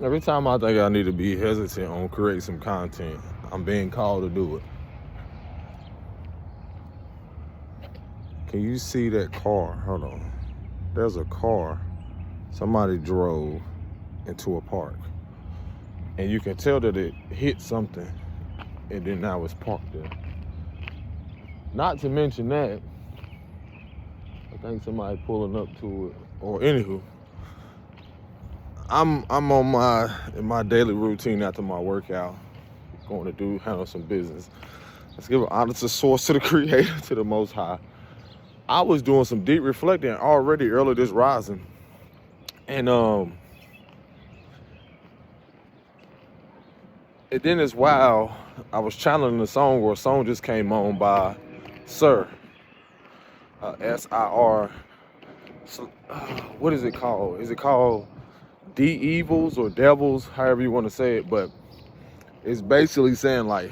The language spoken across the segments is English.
Every time I think I need to be hesitant on creating some content, I'm being called to do it. Can you see that car? Hold on. There's a car somebody drove into a park. And you can tell that it hit something and then now it's parked there. Not to mention that, I think somebody pulling up to it. Or anywho, I'm on my daily routine after my workout, going to handle some business. Let's give an honor to source, to the creator, to the most high. I was doing some deep reflecting already early this rising. And then as while I was channeling a song, or a song just came on by Sir, S-I-R. What is it called? Is it called The Evils or Devils? However you want to say it. But it's basically saying like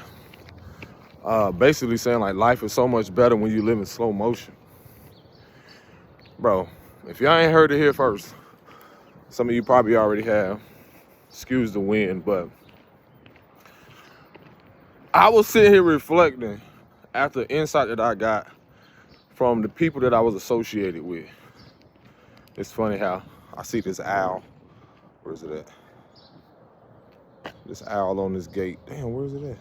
life is so much better when you live in slow motion. Bro, if y'all ain't heard it here first, some of you probably already have. Excuse the wind, but I was sitting here reflecting after the insight that I got from the people that I was associated with. It's funny how I see this owl. Where is it at? This owl on this gate. Damn, where is it at?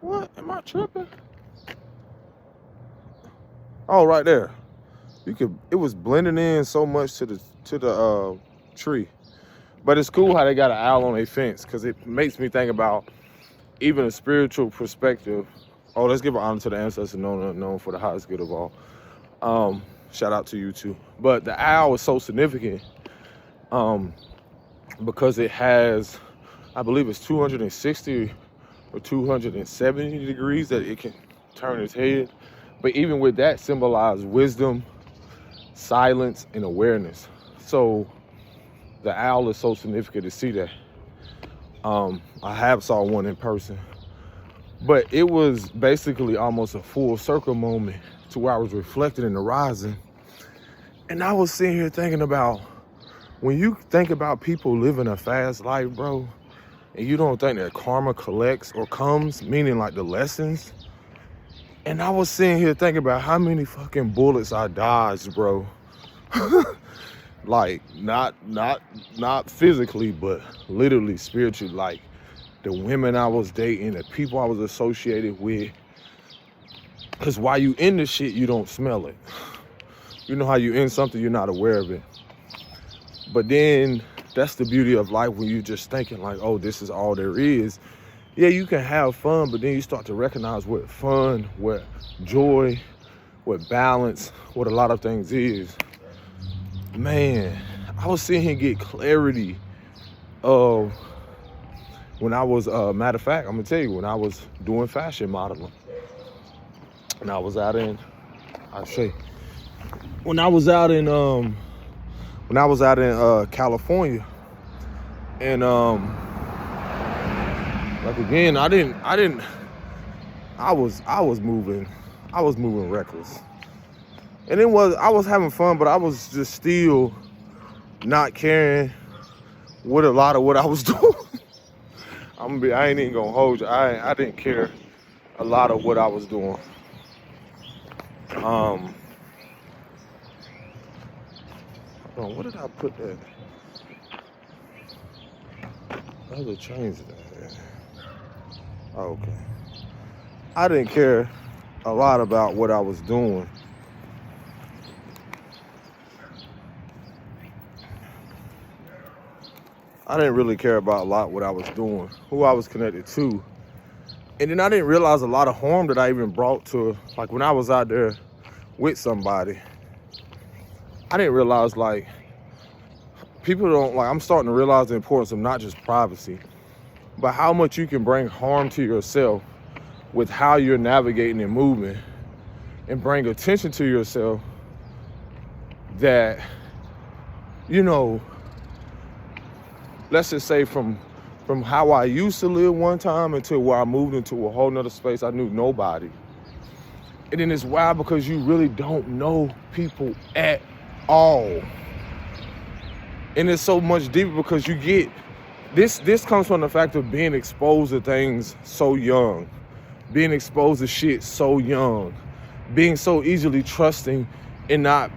What? Am I tripping? Oh, right there. It was blending in so much to the tree. But it's cool how they got an owl on their fence, because it makes me think about even a spiritual perspective. Oh, let's give an honor to the ancestors known and unknown for the highest good of all. Shout out to you too. But the owl is so significant because it has, I believe it's 260 or 270 degrees that it can turn its head. But even with that, symbolizes wisdom, silence, and awareness. So the owl is so significant to see that. I have saw one in person, but it was basically almost a full circle moment to where I was reflecting in the rising. And I was sitting here thinking about, when you think about people living a fast life, bro, and you don't think that karma collects or comes, meaning like the lessons. And I was sitting here thinking about how many fucking bullets I dodged, bro. Like, not physically, but literally spiritually. Like, the women I was dating, the people I was associated with. Because while you in the shit, you don't smell it. You know how you in something, you're not aware of it. But then, that's the beauty of life, when you just thinking like, oh, this is all there is. Yeah, you can have fun, but then you start to recognize what fun, what joy, what balance, what a lot of things is. Man, I was sitting here and get clarity of when I was, matter of fact, I'm gonna tell you, when I was doing fashion modeling, and I was out in, when I was out in California, and like again, I was moving reckless. And I was having fun, but I was just still not caring what a lot of what I was doing. I ain't even gonna hold you. I didn't care a lot of what I was doing. Hold on, what did I put that? I had to change that. Oh, okay. I didn't care a lot about what I was doing. I didn't really care about a lot what I was doing, who I was connected to. And then I didn't realize a lot of harm that I even brought to, like when I was out there with somebody, I didn't realize, like, people don't, like, I'm starting to realize the importance of not just privacy, but how much you can bring harm to yourself with how you're navigating and moving, and bring attention to yourself that, you know, let's just say from how I used to live one time until where I moved into a whole nother space, I knew nobody. And then it's wild because you really don't know people at all. And it's so much deeper because you get, this comes from the fact of being exposed to things so young, being exposed to shit so young, being so easily trusting and not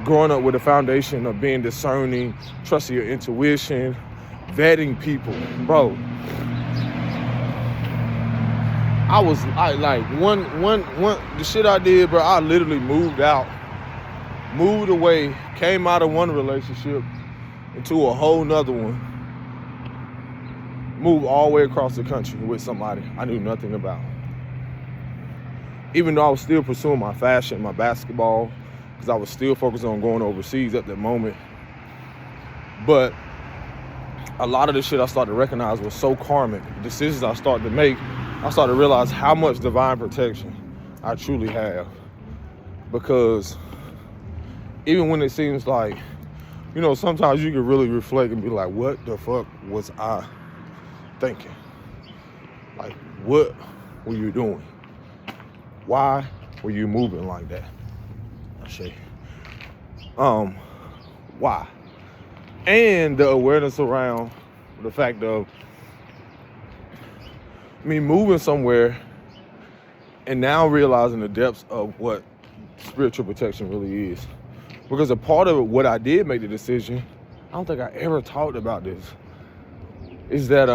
growing up with a foundation of being discerning, trusting your intuition, vetting people. Bro, the shit I did, bro, I literally moved away, came out of one relationship into a whole nother one, moved all the way across the country with somebody I knew nothing about. Even though I was still pursuing my fashion, my basketball, because I was still focused on going overseas at that moment. But a lot of the shit I started to recognize was so karmic. The decisions I started to make, I started to realize how much divine protection I truly have. Because even when it seems like, you know, sometimes you can really reflect and be like, what the fuck was I thinking? Like, what were you doing? Why were you moving like that? I say, why? And the awareness around the fact of me moving somewhere and now realizing the depths of what spiritual protection really is. Because a part of what I did make the decision, I don't think I ever talked about this, is that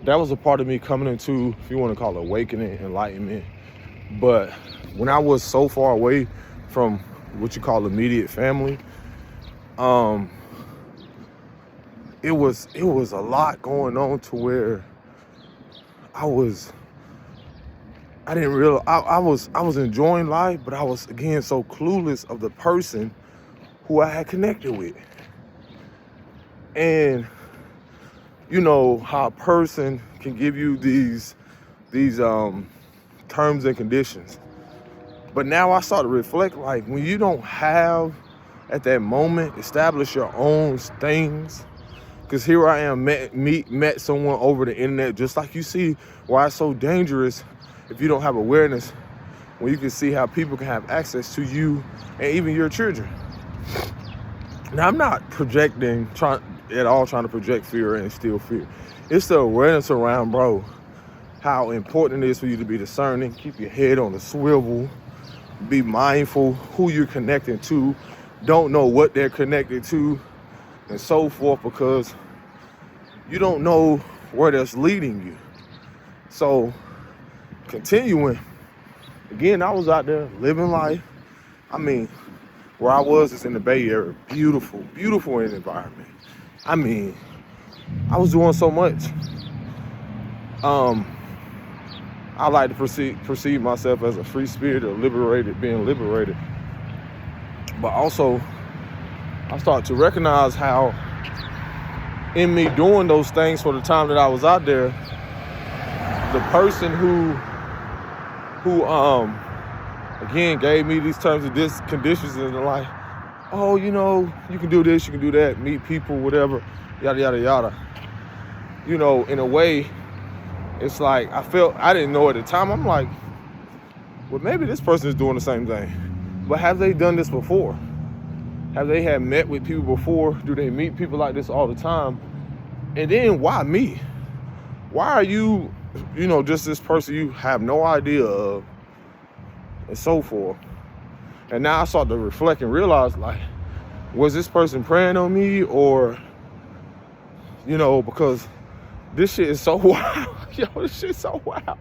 that was a part of me coming into, if you want to call it awakening, enlightenment. But when I was so far away from what you call immediate family, it was a lot going on to where I was enjoying life, but I was again so clueless of the person who I had connected with. And you know how a person can give you these terms and conditions. But now I start to reflect, like, when you don't have at that moment establish your own things, because here I am, met someone over the internet, just like you see why it's so dangerous if you don't have awareness, when you can see how people can have access to you and even your children. Now, I'm not trying to project fear and instill fear. It's the awareness around, bro, how important it is for you to be discerning, keep your head on the swivel, be mindful who you're connecting to, don't know what they're connected to, and so forth, because you don't know where that's leading you. So, continuing, again, I was out there living life. I mean, where I was is in the Bay Area, beautiful environment. I mean, I was doing so much. I like to perceive myself as a free spirit or being liberated. But also, I started to recognize how in me doing those things for the time that I was out there, the person who again gave me these terms of conditions and like, oh, you know, you can do this, you can do that, meet people, whatever, yada, yada, yada. You know, in a way, it's like I didn't know at the time. I'm like, well, maybe this person is doing the same thing. But have they done this before? Have they had met with people before? Do they meet people like this all the time? And then why me? Why are you, just this person you have no idea of, and so forth? And now I start to reflect and realize, like, was this person preying on me, or, because this shit is so wild. Yo, this shit's so wild.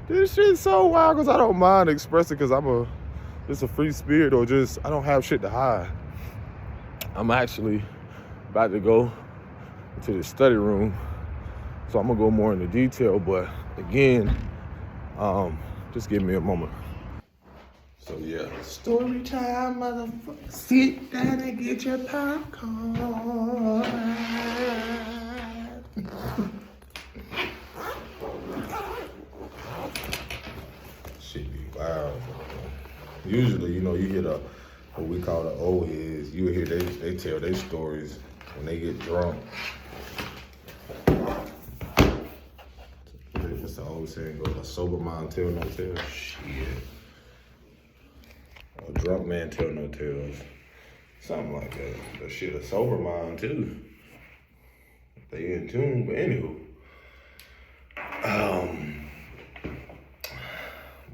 This shit's so wild because I don't mind expressing, because I'm just a free spirit, or just, I don't have shit to hide. I'm actually about to go into the study room, so I'm gonna go more into detail, but again, just give me a moment. So yeah, story time, motherfucker. Sit down and get your popcorn. Shit be wild. Usually, you hear what we call the old heads. You hear they tell their stories when they get drunk. What's the old saying? Go, a sober mind tell no tales. Shit. A drunk man tell no tales. Something like that. That shit a sober mind too. They in tune, but anywho.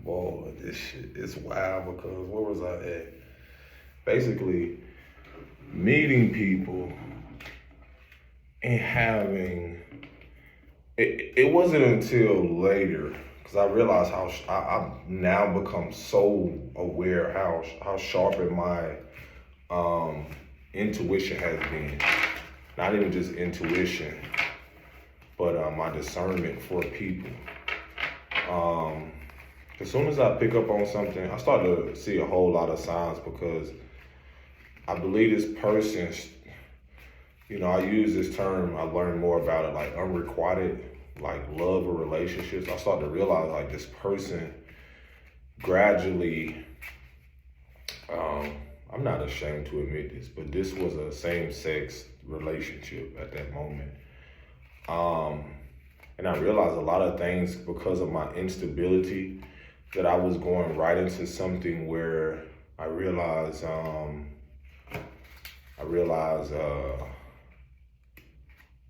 Boy, this shit is wild because where was I at? Basically, meeting people and having it wasn't until later because I realized how I've now become so aware how sharp my intuition has been. Not even just intuition, but my discernment for people. As soon as I pick up on something, I start to see a whole lot of signs because I believe this person, I use this term, I learned more about it, like unrequited, like love or relationships. I start to realize like this person gradually, I'm not ashamed to admit this, but this was a same-sex relationship at that moment. And I realized a lot of things because of my instability that I was going right into something where I realized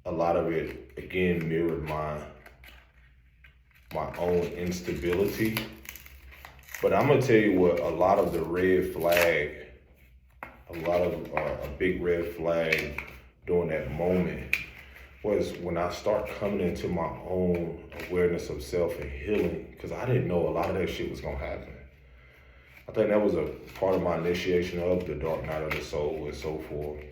a lot of it again mirrored my own instability. But I'm gonna tell you what a lot of the red flag, a big red flag during that moment was when I start coming into my own awareness of self and healing, because I didn't know a lot of that shit was gonna happen. I think that was a part of my initiation of the dark night of the soul and so forth.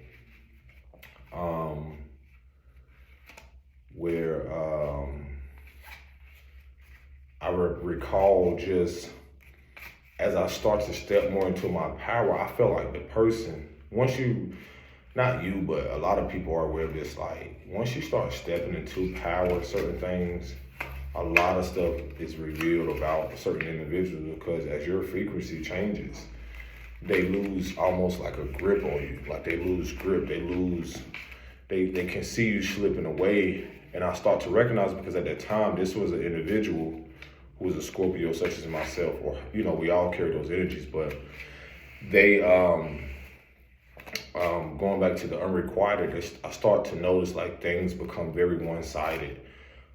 Where I recall just as I start to step more into my power, I felt like the person, once you, not you, but a lot of people are aware of this, like once you start stepping into power, certain things, a lot of stuff is revealed about certain individuals because as your frequency changes, they lose almost like a grip on you. Like they lose grip, they can see you slipping away. And I start to recognize because at that time, this was an individual who was a Scorpio such as myself, or, we all carry those energies, but they, going back to the unrequited, I start to notice like things become very one-sided.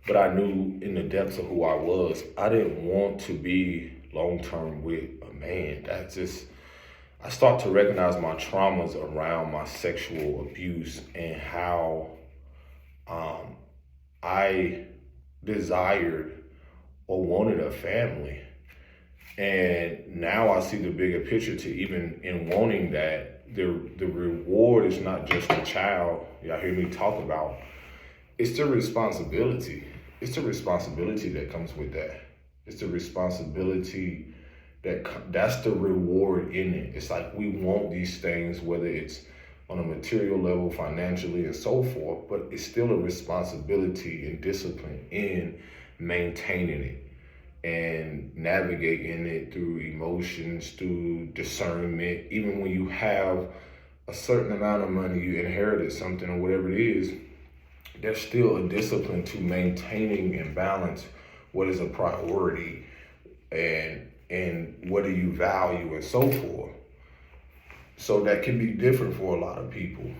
But I knew in the depths of who I was, I didn't want to be long-term with a man. That's just, I start to recognize my traumas around my sexual abuse and how I desired or wanted a family. And now I see the bigger picture to even in wanting that, the reward is not just the child, y'all hear me talk about, it's the responsibility. It's the responsibility that comes with that. It's the responsibility that's the reward in it. It's like we want these things, whether it's on a material level, financially, and so forth, but it's still a responsibility and discipline in maintaining it and navigating it through emotions, through discernment. Even when you have a certain amount of money, you inherited something or whatever it is, there's still a discipline to maintaining and balance what is a priority and what do you value and so forth. So that can be different for a lot of people.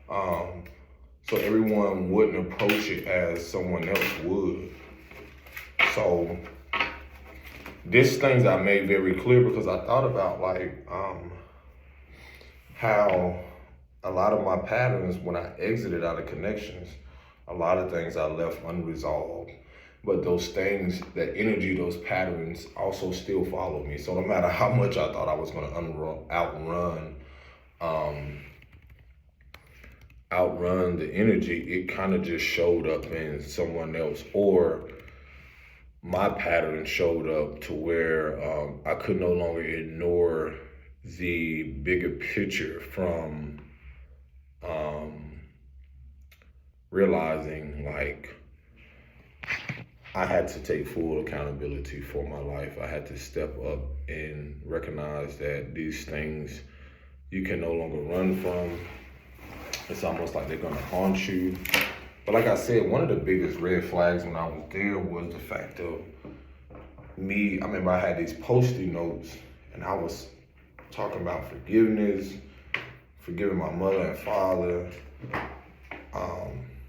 So everyone wouldn't approach it as someone else would. So these things I made very clear because I thought about like how a lot of my patterns when I exited out of connections, a lot of things I left unresolved. But those things, that energy, those patterns also still follow me. So no matter how much I thought I was going to outrun the energy, it kind of just showed up in someone else, or my pattern showed up to where I could no longer ignore the bigger picture from realizing like I had to take full accountability for my life. I had to step up and recognize that these things you can no longer run from. It's almost like they're gonna haunt you. But like I said, one of the biggest red flags when I was there was the fact of me, I remember I had these Post-it notes and I was talking about forgiveness forgiving my mother and father.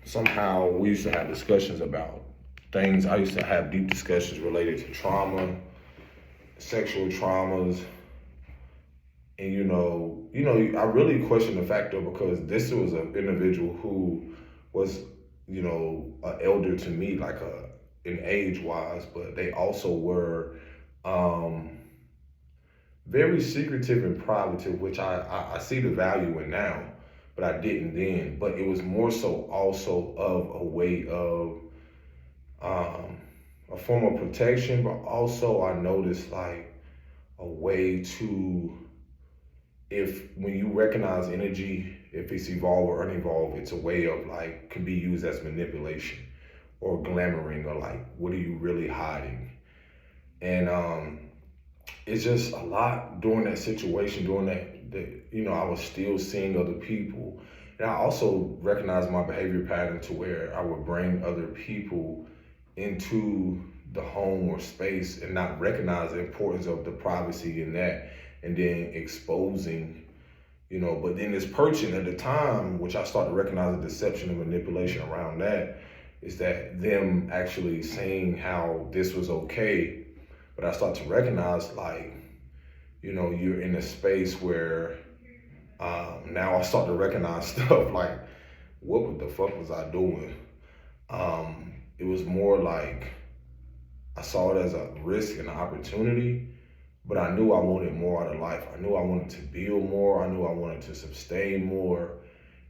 Somehow we used to have discussions about things. I used to have deep discussions related to trauma, sexual traumas, and I really questioned the factor because this was an individual who was, an elder to me, like in age wise, but they also were very secretive and privative, which I see the value in now, but I didn't then. But it was more so also of a way of a form of protection, but also I noticed like a way to, if when you recognize energy, if it's evolved or unevolved, it's a way of like, can be used as manipulation or glamoring, or like, what are you really hiding? And it's just a lot during that situation, during that I was still seeing other people. And I also recognized my behavior pattern to where I would bring other people into the home or space and not recognize the importance of the privacy in that, and then exposing, but then this person at the time, which I started to recognize the deception and manipulation around that, is that them actually saying how this was okay. But I start to recognize like, you're in a space where now I start to recognize stuff like, what the fuck was I doing? It was more like I saw it as a risk and an opportunity, but I knew I wanted more out of life. I knew I wanted to build more. I knew I wanted to sustain more.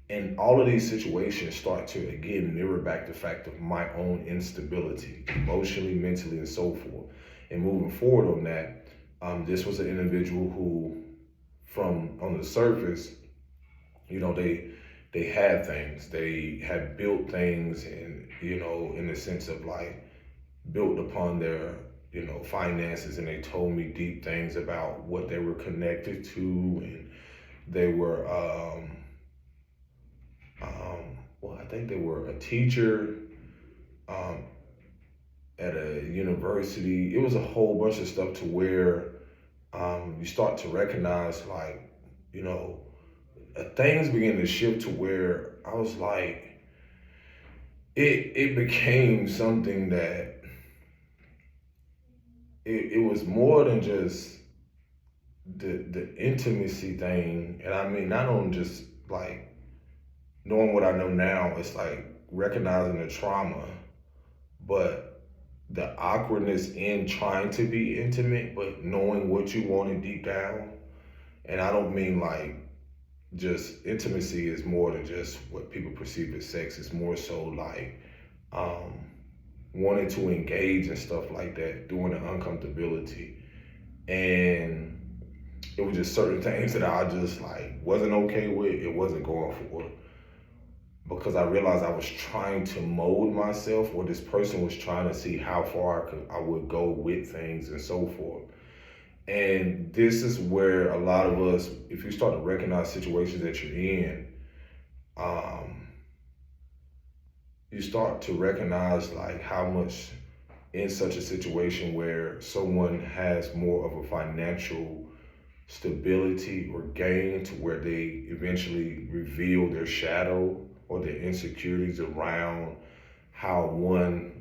And all of these situations start to, again, mirror back the fact of my own instability, emotionally, mentally, and so forth. And moving forward on that, this was an individual who, from on the surface, they had things. They had built things, and, in the sense of like, built upon their finances, and they told me deep things about what they were connected to, and they were I think they were a teacher at a university. It was a whole bunch of stuff to where you start to recognize like, things begin to shift to where I was like, it became something that it was more than just the intimacy thing. And I mean, not only just like knowing what I know now, it's like recognizing the trauma, but the awkwardness in trying to be intimate, but knowing what you wanted deep down. And I don't mean like just intimacy is more than just what people perceive as sex. It's more so like wanting to engage and stuff like that, doing the uncomfortability. And it was just certain things that I just like wasn't okay with, it wasn't going for. Because I realized I was trying to mold myself, or this person was trying to see how far I would go with things and so forth. And this is where a lot of us, if you start to recognize situations that you're in, you start to recognize like how much in such a situation where someone has more of a financial stability or gain to where they eventually reveal their shadow or their insecurities around how one,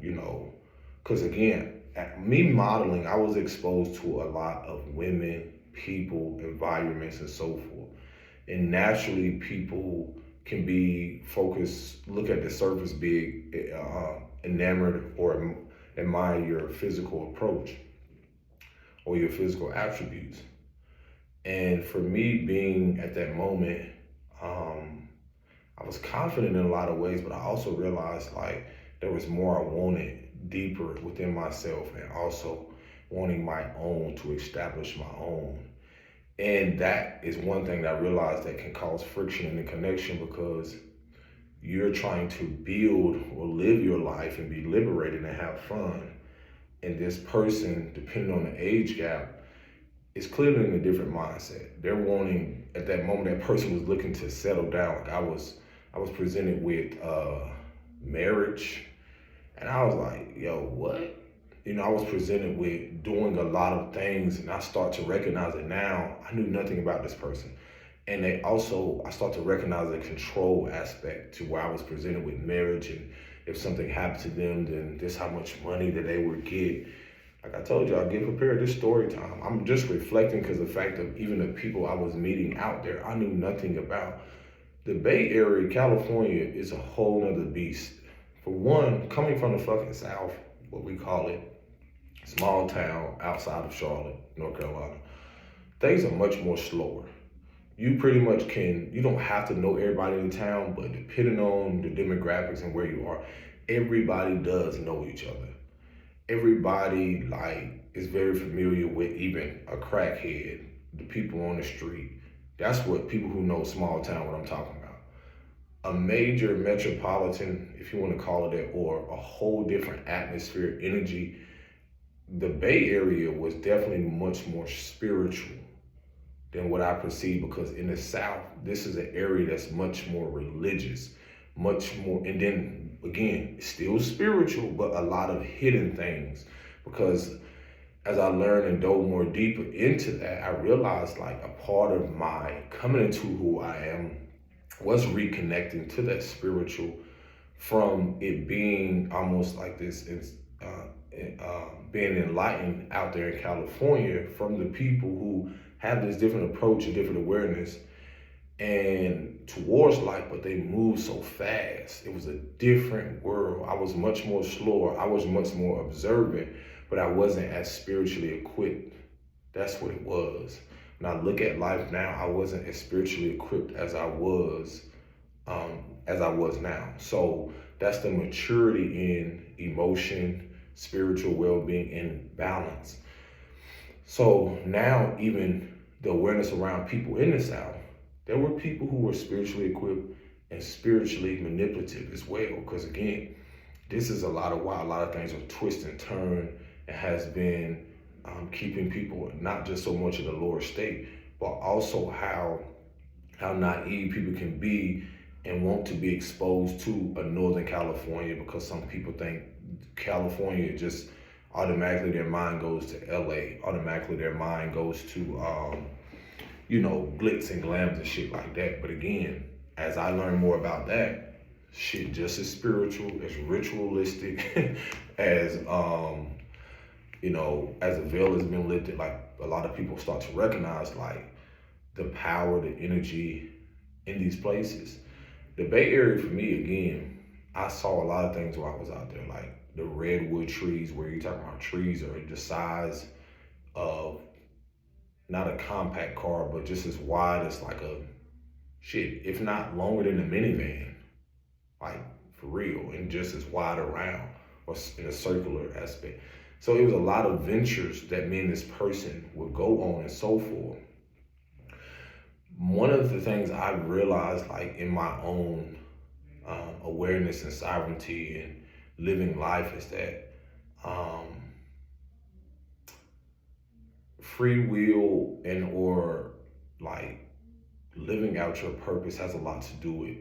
because again, me modeling, I was exposed to a lot of women, people, environments, and so forth. And naturally, people can be focused, look at the surface, be enamored or admire your physical approach or your physical attributes. And for me, being at that moment, I was confident in a lot of ways, but I also realized like there was more I wanted deeper within myself, and also wanting my own, to establish my own. And that is one thing that I realized that can cause friction in the connection, because you're trying to build or live your life and be liberated and have fun. And this person, depending on the age gap, is clearly in a different mindset. They're wanting, at that moment, that person was looking to settle down. Like I was presented with marriage, and I was like, yo, what? I was presented with doing a lot of things, and I start to recognize it now. I knew nothing about this person. And I start to recognize the control aspect to where I was presented with marriage, and if something happened to them, then this how much money that they would get. Like I told you, I get prepared this story time. I'm just reflecting because the fact of even the people I was meeting out there, I knew nothing about. The Bay Area, California, is a whole nother beast. For one, coming from the fucking South, what we call it, small town outside of Charlotte, North Carolina, things are much more slower. You pretty much you don't have to know everybody in town, but depending on the demographics and where you are, everybody does know each other. Everybody is very familiar with even a crackhead, the people on the street. That's what people who know small town, what I'm talking about. A major metropolitan, if you want to call it that, or a whole different atmosphere, energy, the Bay Area was definitely much more spiritual than what I perceive, because in the South, this is an area that's much more religious, much more, and then again, still spiritual, but a lot of hidden things. Because as I learned and dove more deeper into that, I realized a part of my coming into who I am was reconnecting to that spiritual, from it being almost like this, being enlightened out there in California from the people who have this different approach and different awareness and towards life, but they move so fast. It was a different world. I was much more slower. I was much more observant, but I wasn't as spiritually equipped. That's what it was. When I look at life now, I wasn't as spiritually equipped as I was now. So that's the maturity in emotion, spiritual well-being, and balance. So now even the awareness around people in the South, there were people who were spiritually equipped and spiritually manipulative as well. Because again, this is a lot of why a lot of things are twist and turn, and has been keeping people not just so much in the lower state, but also how naive people can be and want to be exposed to a Northern California, because some people think California just automatically their mind goes to LA, automatically their mind goes to glitz and glams and shit like that. But again, as I learn more about that, shit just as spiritual, as ritualistic, as as a veil has been lifted, a lot of people start to recognize the power, the energy in these places. The Bay Area for me, again, I saw a lot of things while I was out there, the redwood trees, where you're talking about trees are the size of not a compact car, but just as wide as if not longer than a minivan, for real, and just as wide around, or in a circular aspect. So it was a lot of ventures that me and this person would go on and so forth. One of the things I realized in my own awareness and sovereignty and living life is that free will and or living out your purpose has a lot to do with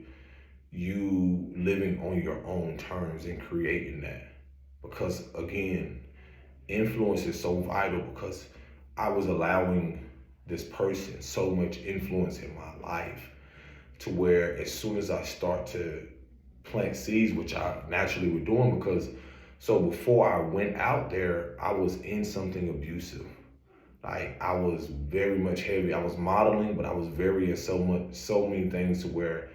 you living on your own terms and creating that. Because again, influence is so vital, because I was allowing this person so much influence in my life, to where as soon as I start to plant seeds, which I naturally were doing, because so before I went out there, I was in something abusive. I was very much heavy. I was modeling, but I was very in so many things, to where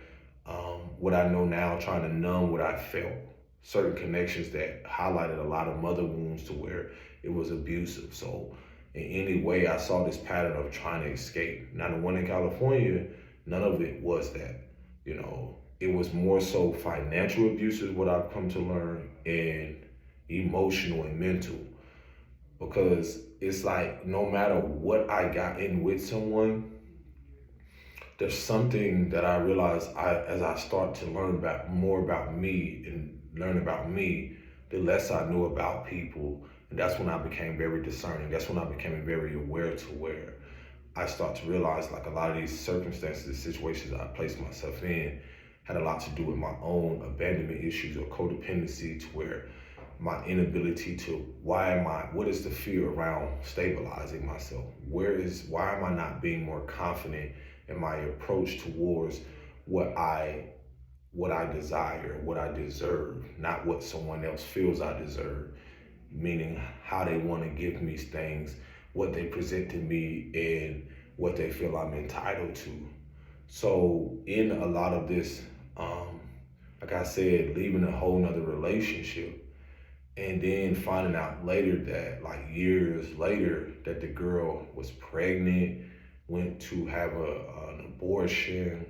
what I know now, trying to numb what I felt, certain connections that highlighted a lot of mother wounds, to where it was abusive. So in any way, I saw this pattern of trying to escape. Now the one in California, none of it was that. It was more so financial abuse is what I've come to learn, and emotional and mental. Because it's no matter what I got in with someone, there's something that I realized as I start to learn more about me and learn about me, the less I knew about people. And that's when I became very discerning. That's when I became very aware, to where I start to realize a lot of these circumstances, the situations that I placed myself in, had a lot to do with my own abandonment issues or codependency, to where my inability to, what is the fear around stabilizing myself? Why am I not being more confident and my approach towards what I what I desire, what I deserve, not what someone else feels I deserve, meaning how they want to give me things, what they present to me, and what they feel I'm entitled to. So in a lot of this, um, like I said, leaving a whole nother relationship and then finding out later that, like years later, that the girl was pregnant, went to have an abortion,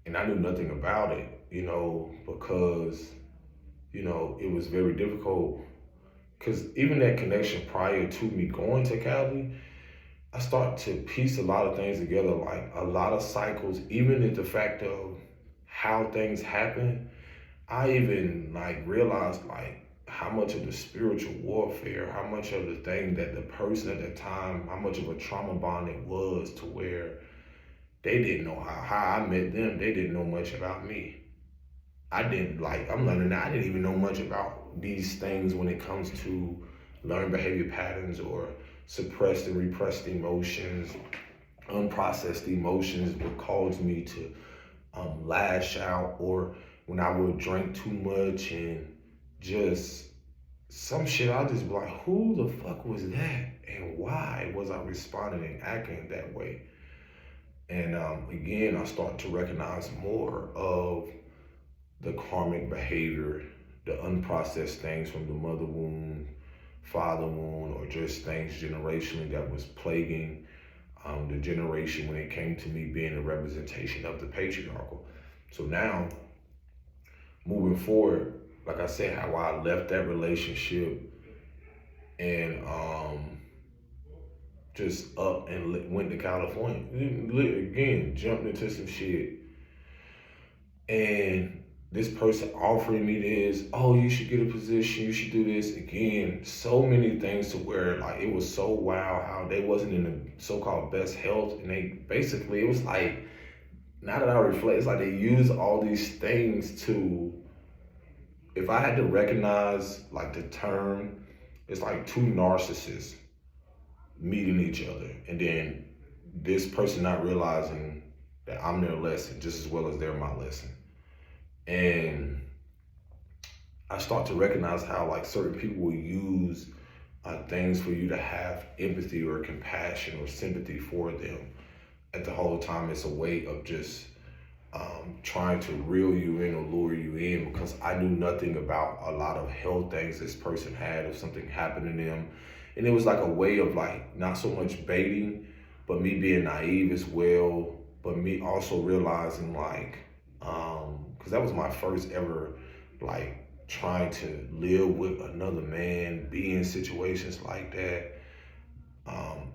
and I knew nothing about it, because, it was very difficult. Because even that connection prior to me going to Cali, I start to piece a lot of things together, like a lot of cycles, even at the fact of how things happen. I even like realized like how much of the spiritual warfare, how much of the thing that the person at the time, how much of a trauma bond it was to where they didn't know how I met them. They didn't know much about me. I'm learning that I didn't even know much about these things when it comes to learned behavior patterns or suppressed and repressed emotions, unprocessed emotions, what caused me to lash out, or when I would drink too much and just some shit, I just be like, who the fuck was that? And why was I responding and acting that way? And again, I start to recognize more of the karmic behavior, the unprocessed things from the mother wound, father wound, or just things generationally that was plaguing the generation when it came to me being a representation of the patriarchal. So now, moving forward, like I said, how I left that relationship and just up and went to California. Again, jumped into some shit. And this person offering me this, oh, you should get a position, you should do this. Again, so many things to where like it was so wow how they wasn't in the so-called best health. And they basically, it was like, now that I reflect, it's like they use all these things to, if I had to recognize like the term, it's like two narcissists meeting each other. And then this person not realizing that I'm their lesson just as well as they're my lesson. And I start to recognize how like certain people will use things for you to have empathy or compassion or sympathy for them. At the whole time, it's a way of just trying to reel you in or lure you in, because I knew nothing about a lot of health things this person had if something happened to them. And it was like a way of like not so much baiting, but me being naive as well, but me also realizing like, because that was my first ever like trying to live with another man, be in situations like that. Um,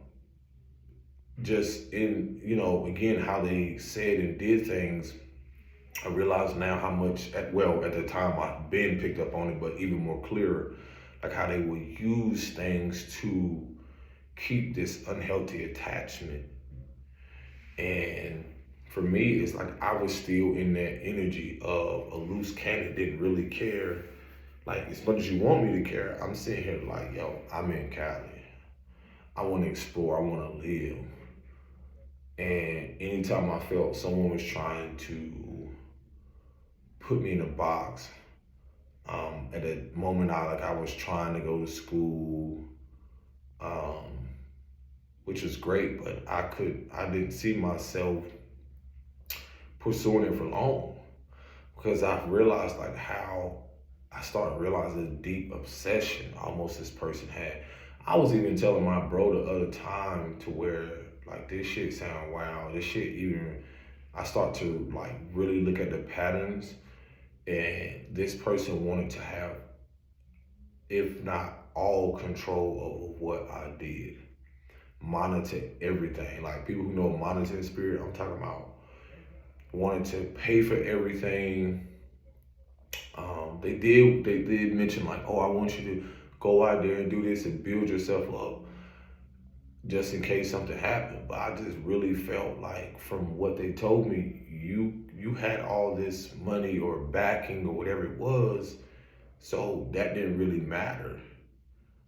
just in, again, how they said and did things, I realize now how much, at the time I've been picked up on it, but even more clearer, like how they would use things to keep this unhealthy attachment. And for me, it's like I was still in that energy of a loose cannon, didn't really care. Like, as much as you want me to care, I'm sitting here like, yo, I'm in Cali. I want to explore, I want to live. And anytime I felt someone was trying to put me in a box, at a moment I was trying to go to school, um, which was great, but I didn't see myself pursuing it for long, because I realized like how I started realizing the deep obsession almost this person had. I was even telling my bro the other time to where like this shit sound wow. This shit even, I start to like really look at the patterns, and this person wanted to have, if not all control over what I did. Monitor everything. Like people who know monitoring spirit, I'm talking about wanted to pay for everything. They did mention like, oh, I want you to go out there and do this and build yourself up just in case something happened. But I just really felt like from what they told me, you had all this money or backing or whatever it was, so that didn't really matter.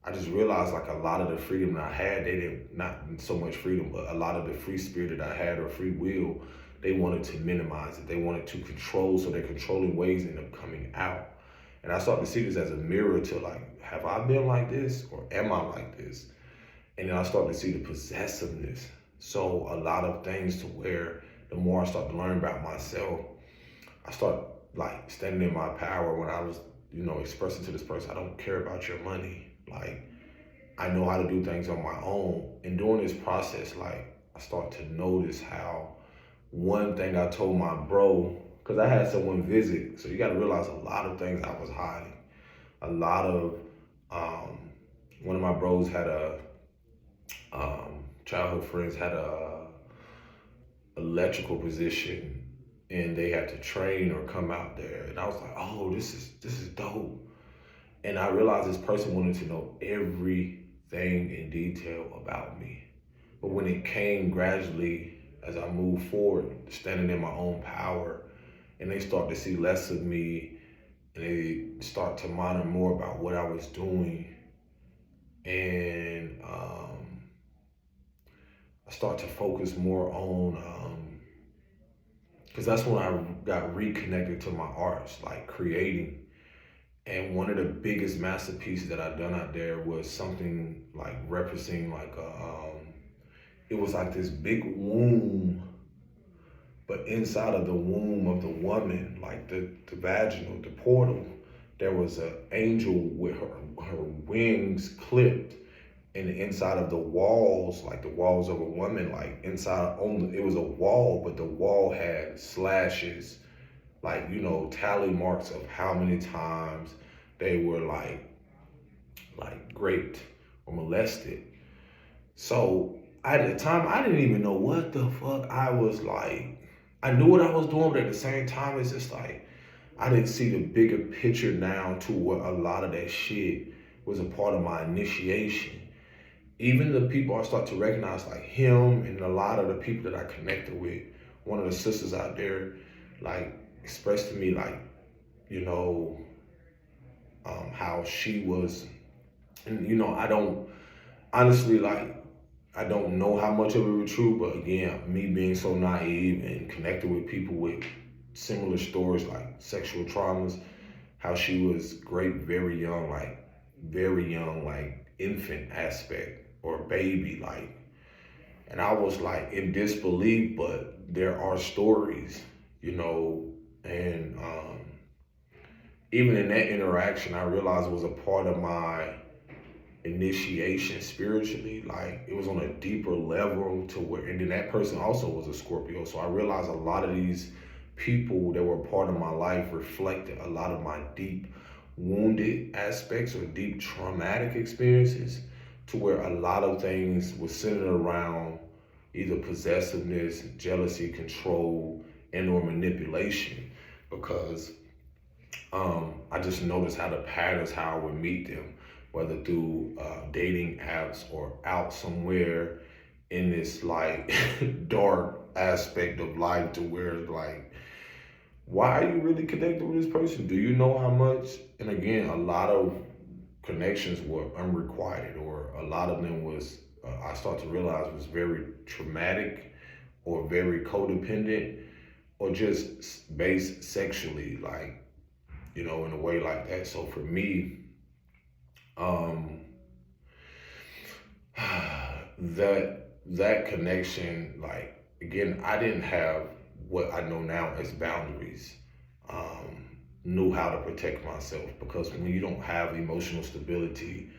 I just realized like a lot of the freedom that I had, they didn't, not so much freedom, but a lot of the free spirit that I had or free will, they wanted to minimize it. They wanted to control, so their controlling ways end up coming out. And I started to see this as a mirror to like, have I been like this or am I like this? And then I started to see the possessiveness. So a lot of things to where the more I start to learn about myself, I start like standing in my power when I was, expressing to this person, I don't care about your money. Like, I know how to do things on my own. And during this process, like, I start to notice how one thing I told my bro, because I had someone visit, so you got to realize a lot of things I was hiding. A lot of, one of my bros had childhood friends had a electrical position and they had to train or come out there. And I was like, oh, this is dope. And I realized this person wanted to know everything in detail about me. But when it came gradually, as I moved forward, standing in my own power, and they start to see less of me, and they start to monitor more about what I was doing, and I start to focus more on, because that's when I got reconnected to my arts, like creating. And one of the biggest masterpieces that I've done out there was something like referencing like it was like this big womb, but inside of the womb of the woman, like the vaginal, the portal, there was an angel with her wings clipped, and the inside of the walls, like the walls of a woman, like inside only, it was a wall, but the wall had slashes, like, tally marks of how many times they were like raped or molested. So at the time, I didn't even know what the fuck I was like. I knew what I was doing, but at the same time, it's just like, I didn't see the bigger picture now to what a lot of that shit was a part of my initiation. Even the people I start to recognize, like him and a lot of the people that I connected with, one of the sisters out there, like, expressed to me, like, how she was, and I don't, honestly, like, I don't know how much of it was true, but again, me being so naive and connected with people with similar stories, like sexual traumas, how she was great, very young, like infant aspect or baby, like, and I was like in disbelief, but there are stories, and even in that interaction, I realized it was a part of my initiation spiritually. Like, it was on a deeper level to where, and then that person also was a Scorpio. So I realized a lot of these people that were part of my life reflected a lot of my deep wounded aspects or deep traumatic experiences, to where a lot of things were centered around either possessiveness, jealousy, control, and or manipulation. Because I just noticed how the patterns, how I would meet them, whether through dating apps or out somewhere in this like dark aspect of life, to where like, why are you really connected with this person? Do you know how much? And again, a lot of connections were unrequited, or a lot of them was, I start to realize, was very traumatic or very codependent, or just based sexually, like, in a way like that. So for me, that connection, like, again, I didn't have what I know now as boundaries. Knew how to protect myself, because when you don't have emotional stability,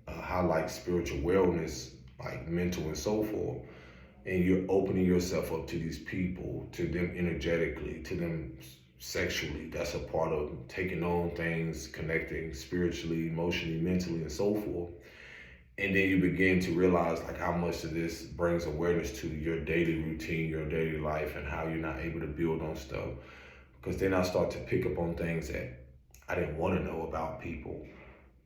how like spiritual wellness, like mental and so forth, and you're opening yourself up to these people, to them energetically, to them sexually, that's a part of taking on things, connecting spiritually, emotionally, mentally, and so forth. And then you begin to realize like how much of this brings awareness to your daily routine, your daily life, and how you're not able to build on stuff. Because then I start to pick up on things that I didn't want to know about people,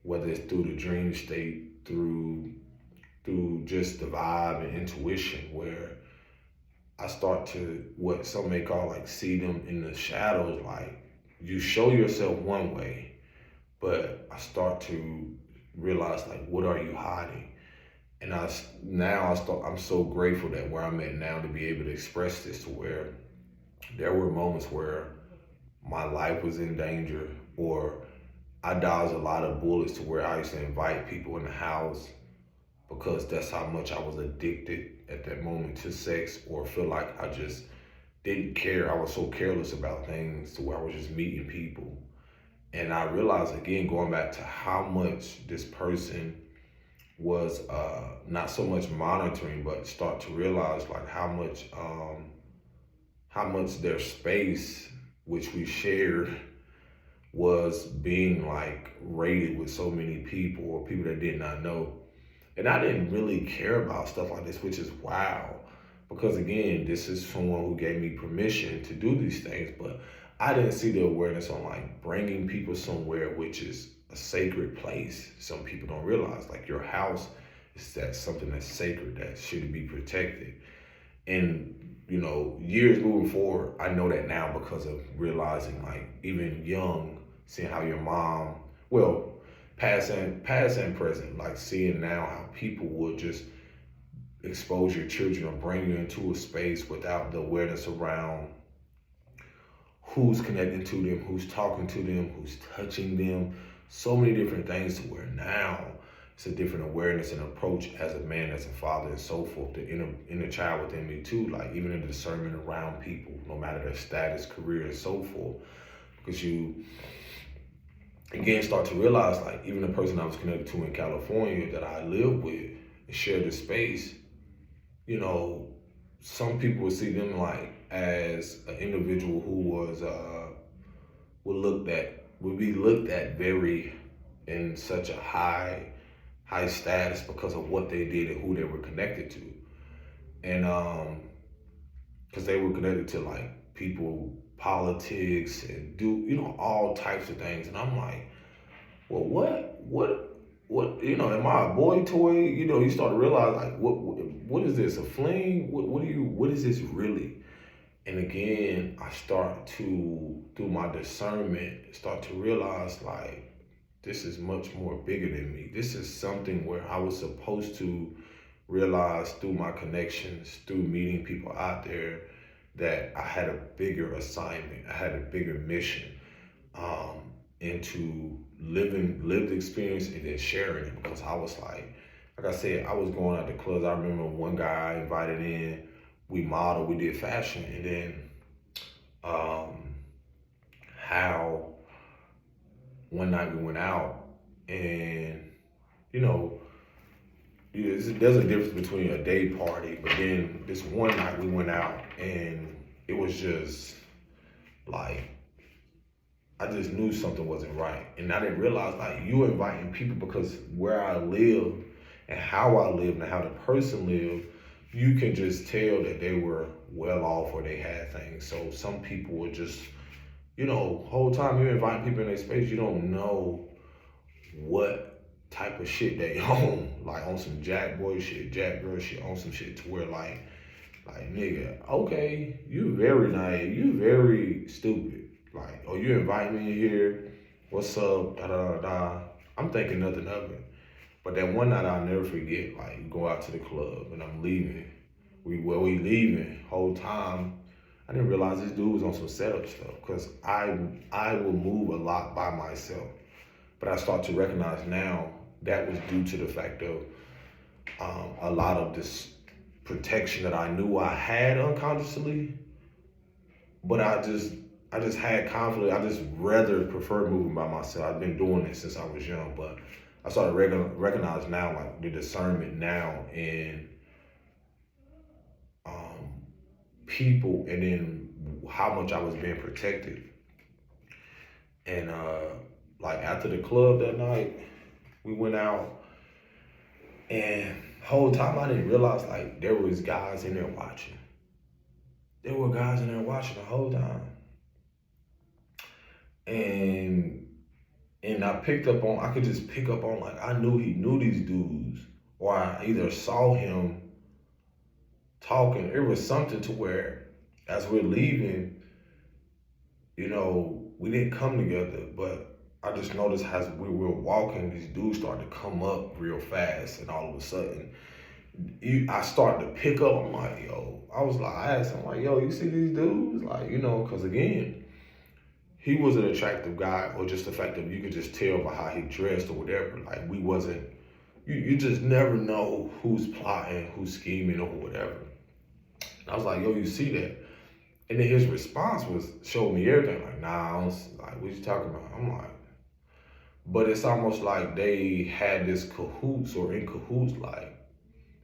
whether it's through the dream state, through just the vibe and intuition, where I start to, what some may call like, see them in the shadows. Like, you show yourself one way, but I start to realize like, what are you hiding? And I'm so grateful that where I'm at now to be able to express this, to where there were moments where my life was in danger, or I dodged a lot of bullets to where I used to invite people in the house because that's how much I was addicted at that moment to sex, or feel like I just didn't care. I was so careless about things to where I was just meeting people. And I realized again, going back to how much this person was not so much monitoring, but start to realize like how much their space, which we shared, was being like raided with so many people or people that did not know. And I didn't really care about stuff like this, which is wow. Because again, this is someone who gave me permission to do these things, but I didn't see the awareness on like bringing people somewhere which is a sacred place. Some people don't realize like your house is that something that's sacred that should be protected. And years moving forward, I know that now because of realizing like even young, seeing how your mom, well, past and present, like seeing now how people would just expose your children or bring you into a space without the awareness around who's connecting to them, who's talking to them, who's touching them, so many different things, to where now it's a different awareness and approach as a man, as a father, and so forth. The inner child within me too, like even in the discernment around people, no matter their status, career, and so forth. Because you again start to realize like even the person I was connected to in California that I lived with and shared the space, some people would see them like as an individual who was would be looked at very in such a high status because of what they did and who they were connected to. And because they were connected to like people, politics, and do all types of things. And I'm like, well, what am I a boy toy? You start to realize like what is this, a fling? What is this really? And again, I start to, through my discernment, start to realize like this is much more bigger than me. This is something where I was supposed to realize through my connections, through meeting people out there, that I had a bigger assignment, I had a bigger mission, into lived experience and then sharing it. Because I was like I said, I was going out to clubs. I remember one guy I invited in, we modeled, we did fashion, and then how one night we went out, and there's a difference between a day party, but then this one night we went out, and it was just like I just knew something wasn't right. And I didn't realize like you inviting people because where I live and how I lived and how the person lived, you can just tell that they were well off or they had things. So some people would just, whole time you're inviting people in their space, you don't know what type of shit they own. Like on some jack boy shit, jack girl shit, on some shit to where like nigga, okay, you very naive, you very stupid. Like, oh, you invite me in here, what's up, da da da da. I'm thinking nothing of it. But that one night I'll never forget, like, you go out to the club and I'm leaving. We leaving, whole time, I didn't realize this dude was on some setup stuff, because I will move a lot by myself. But I start to recognize now that was due to the fact of a lot of this protection that I knew I had unconsciously, but I just had conflict. I just rather prefer moving by myself. I've been doing this since I was young, but I started recognize now like the discernment now in people, and then how much I was being protected. And like after the club that night, we went out, and whole time I didn't realize like there was guys in there watching. There were guys in there watching the whole time. And I could just pick up on like, I knew he knew these dudes, or I either saw him talking. It was something to where as we're leaving, we didn't come together, but I just noticed as we were walking, these dudes started to come up real fast, and all of a sudden, I started to pick up. I'm like, yo, I asked him, like, yo, you see these dudes? Like, because again, he was an attractive guy, or just the fact that you could just tell by how he dressed or whatever. Like, we wasn't, you just never know who's plotting, who's scheming, or whatever. And I was like, yo, you see that? And then his response was, showed me everything. Like, nah, I don't, like, what you talking about? I'm like, but it's almost like they had this cahoots or in cahoots. Like,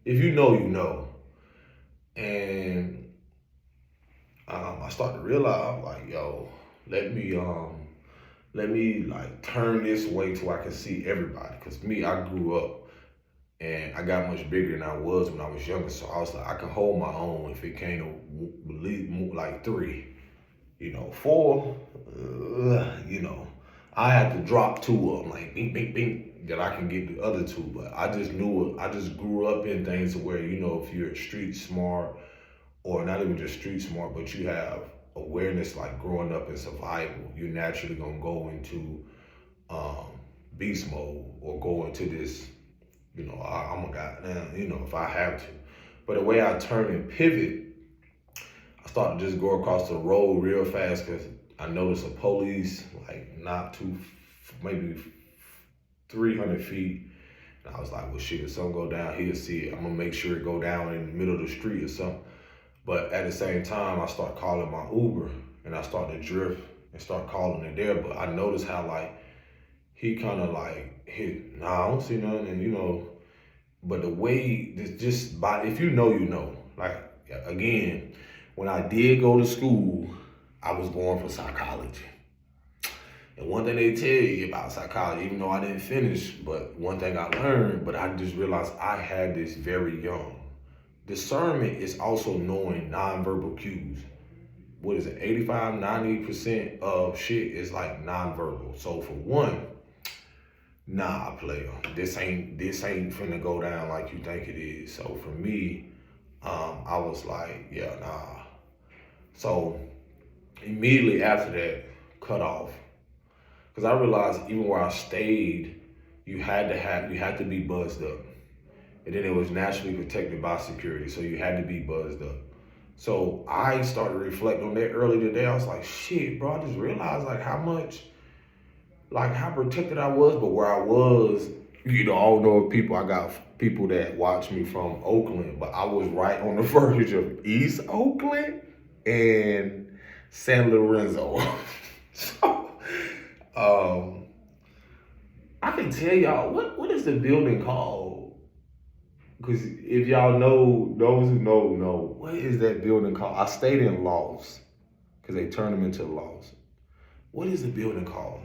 if you know, you know. And I started to realize, I'm like, yo, let me like turn this way so I can see everybody. Cause me, I grew up and I got much bigger than I was when I was younger. So I was like, I can hold my own if it came to like 3. 4, I had to drop 2 of them, like bing, bing, bing, that I can get the other 2. But I just knew it. I just grew up in things where, if you're street smart, or not even just street smart, but you have awareness, like growing up in survival, you're naturally gonna go into beast mode, or go into this, I'm a guy now, if I have to. But the way I turn and pivot, I started to just go across the road real fast because I noticed a police like not too, maybe 300 feet. And I was like, well, shit, if something go down, he'll see it. I'm gonna make sure it go down in the middle of the street or something. But at the same time, I start calling my Uber, and I start to drift and start calling it there. But I noticed how like he kind of like hit, nah, I don't see nothing, and but the way just by, if you know, you know. Like, again, when I did go to school, I was going for psychology. And one thing they tell you about psychology, even though I didn't finish, but one thing I learned, but I just realized I had this very young. Discernment is also knowing nonverbal cues. What is it, 85, 90% of shit is like nonverbal. So for one, nah, player, this ain't finna go down like you think it is. So for me, I was like, yeah, nah. So immediately after that, cut off. Because I realized even where I stayed, you had to be buzzed up. And then it was naturally protected by security, so you had to be buzzed up. So I started to reflect on that early today. I was like, shit, bro, I just realized like how protected I was, but where I was, I don't know if I got people that watch me from Oakland, but I was right on the verge of East Oakland and San Lorenzo. So, I can tell y'all, what is the building called? Because if y'all know, those who know, what is that building called? I stayed in lofts, because they turned them into lofts. What is the building called?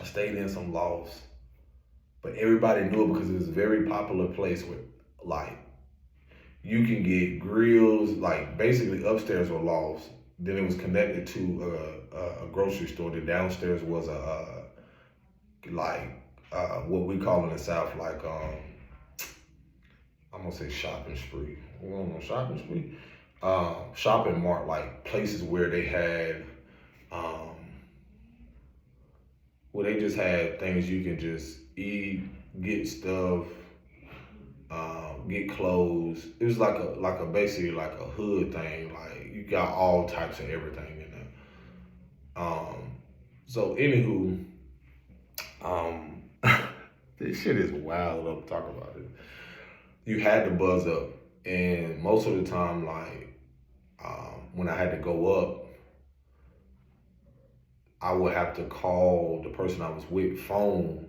I stayed in some lofts, but everybody knew it because it was a very popular place where, like, you can get grills, like, basically upstairs were lofts. Then it was connected to a grocery store. The downstairs was what we call in the South, like, I'm gonna say shopping spree. We don't know shopping spree. Shopping mart, like places where they had, where they just had things you can just eat, get stuff, get clothes. It was like a basically like a hood thing. Like you got all types of everything in there. So anywho, this shit is wild up talking about it. You had to buzz up, and most of the time, like when I had to go up, I would have to call the person I was with phone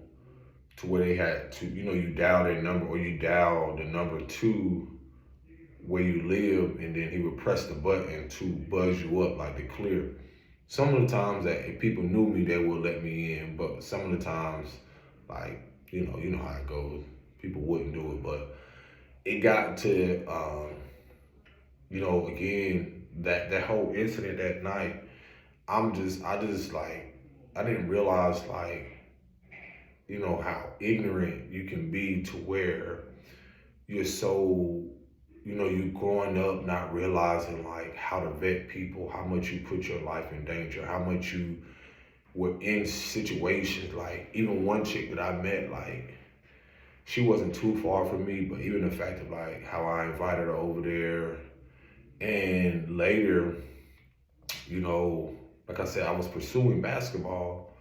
to where they had to, you dial their number, or you dial the number to where you live, and then he would press the button to buzz you up, like to clear. Some of the times that if people knew me, they would let me in, but some of the times, like, you know how it goes, people wouldn't do it. But it got to, again, that whole incident that night, I just like, I didn't realize, like, how ignorant you can be to where you're so, you growing up not realizing like how to vet people, how much you put your life in danger, how much you were in situations, like even one chick that I met, like she wasn't too far from me, but even the fact of like how I invited her over there, and later, you know, like I said, I was pursuing basketball,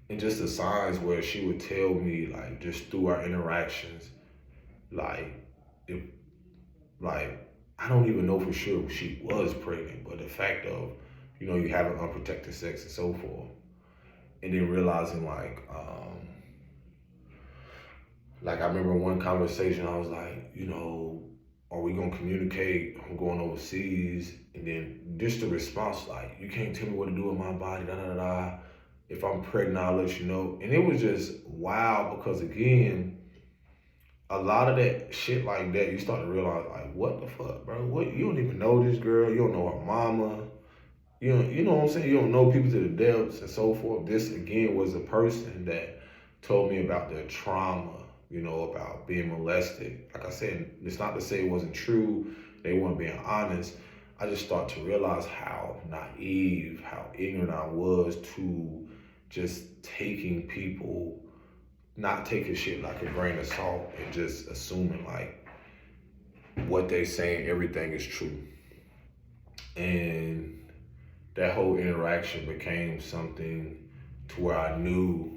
and just the signs where she would tell me, like just through our interactions, like if like I don't even know for sure if she was pregnant, but the fact of, you know, you having unprotected sex and so forth, and then realizing like I remember one conversation I was like, you know, are we gonna communicate? I'm going overseas, and then just the response like, you can't tell me what to do with my body, da da da da. If I'm pregnant, I'll let you know. And it was just wow, because again, a lot of that shit like that, you start to realize like, what the fuck, bro? What, you don't even know this girl, you don't know her mama, you know what I'm saying? You don't know people to the depths and so forth. This again was a person that told me about their trauma, you know, about being molested. Like I said, it's not to say it wasn't true, they weren't being honest. I just start to realize how naive, how ignorant I was to just taking people, not taking shit like a grain of salt and just assuming like what they saying, everything is true. And that whole interaction became something to where I knew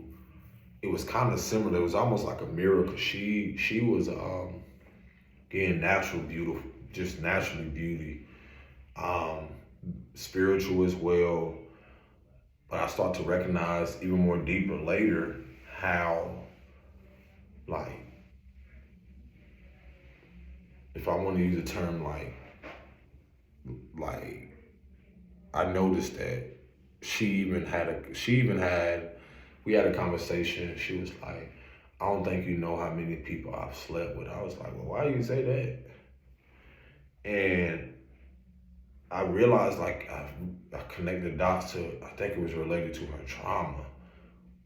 it was kind of similar. It was almost like a mirror, because she was again natural beautiful, just naturally beauty, um, spiritual as well. But I start to recognize even more deeper later how, like, if I want to use a term like I noticed that she even had we had a conversation. She was like, I don't think you know how many people I've slept with. I was like, well, why do you say that? And I realized like I connected the dots to, I think it was related to her trauma.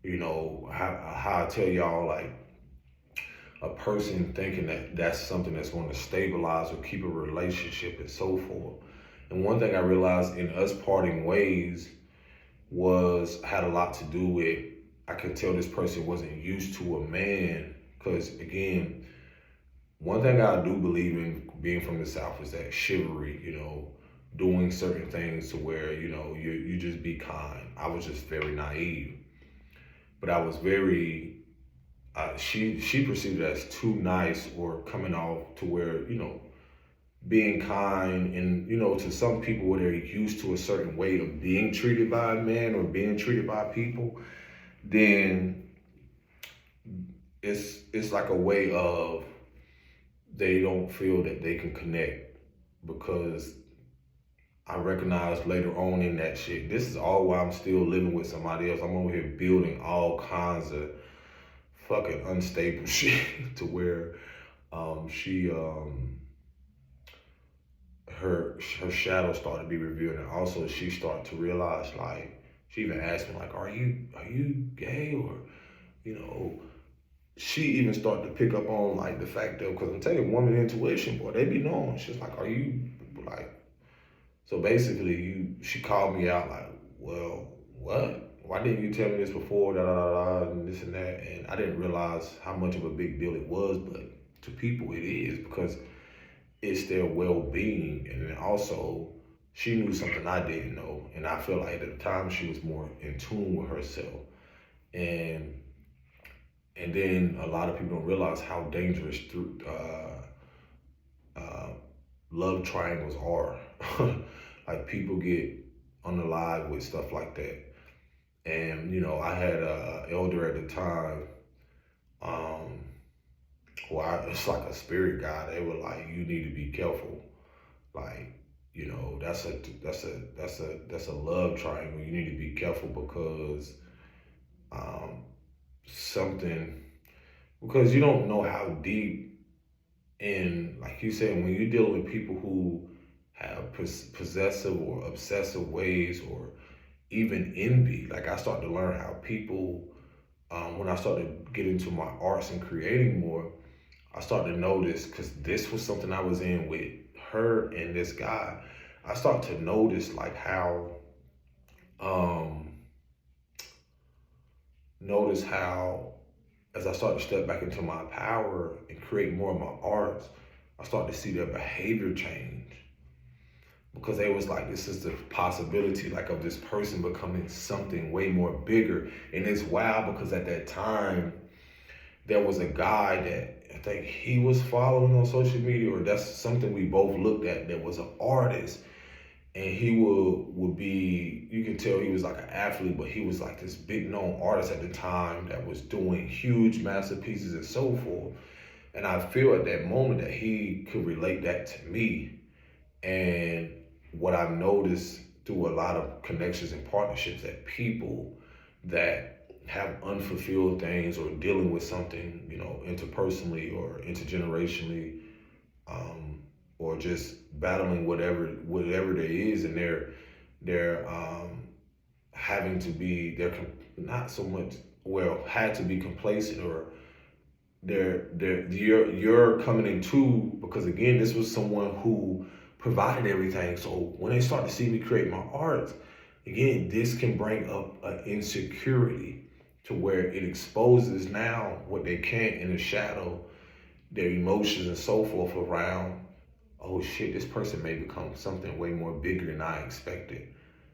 You know, how I tell y'all, like, a person thinking that that's something that's going to stabilize or keep a relationship and so forth. And one thing I realized in us parting ways had a lot to do with, I could tell this person wasn't used to a man. Because again, one thing I do believe in, being from the South, is that chivalry, you know, doing certain things to where, you know, you just be kind. I was just very naive, but I was very, she perceived it as too nice, or coming off to where, you know, being kind. And, you know, to some people where they're used to a certain way of being treated by a man or being treated by people, then it's like a way of, they don't feel that they can connect. Because I recognized later on in that shit, this is all why I'm still living with somebody else. I'm over here building all kinds of fucking unstable shit to where she her shadow started to be revealed. And also she started to realize, like, she even asked me like, are you gay? Or, you know, she even started to pick up on like the fact that, because I'm telling you, woman intuition, boy, they be knowing. She's like, are you like, so basically she called me out like, well, what? Why didn't you tell me this before? Da da da da, and this and that. And I didn't realize how much of a big deal it was, but to people it is, because it's their well-being. And then also, she knew something I didn't know, and I feel like at the time she was more in tune with herself. And then a lot of people don't realize how dangerous love triangles are. Like, people get unalive with stuff like that. And, you know, I had a elder at the time, it's like a spirit guide. They were like, you need to be careful. Like, you know, that's a love triangle. You need to be careful, because something, because you don't know how deep. And like you said, when you're dealing with people who have possessive or obsessive ways, or even envy, like I started to learn how people, when I started to get into my arts and creating more, I started to notice, because this was something I was in with her and this guy, I started to notice like how notice how, as I start to step back into my power and create more of my arts, I start to see their behavior change, because they was like, this is the possibility like of this person becoming something way more bigger. And it's wild because at that time there was a guy that I think he was following on social media, or that's something we both looked at, that was an artist. And he would be, you can tell he was like an athlete, but he was like this big known artist at the time that was doing huge masterpieces and so forth. And I feel at that moment that he could relate that to me. And what I've noticed through a lot of connections and partnerships, that people that have unfulfilled things or dealing with something, interpersonally or intergenerationally, or just battling whatever there is, and they're having to be, they're not so much, well, had to be complacent, or you're coming in too, because again, this was someone who provided everything. So when they start to see me create my art, again, this can bring up an insecurity to where it exposes now what they can't in the shadow, their emotions and so forth around, oh shit, this person may become something way more bigger than I expected.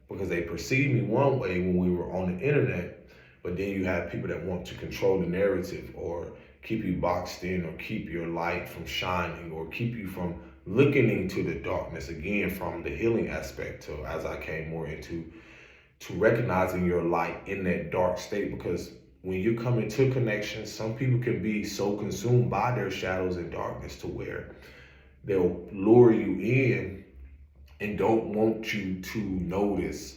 Because they perceived me one way when we were on the internet, but then you have people that want to control the narrative, or keep you boxed in, or keep your light from shining, or keep you from looking into the darkness, again, from the healing aspect, to as I came more into to recognizing your light in that dark state. Because when you come into connection, some people can be so consumed by their shadows and darkness to where they'll lure you in and don't want you to notice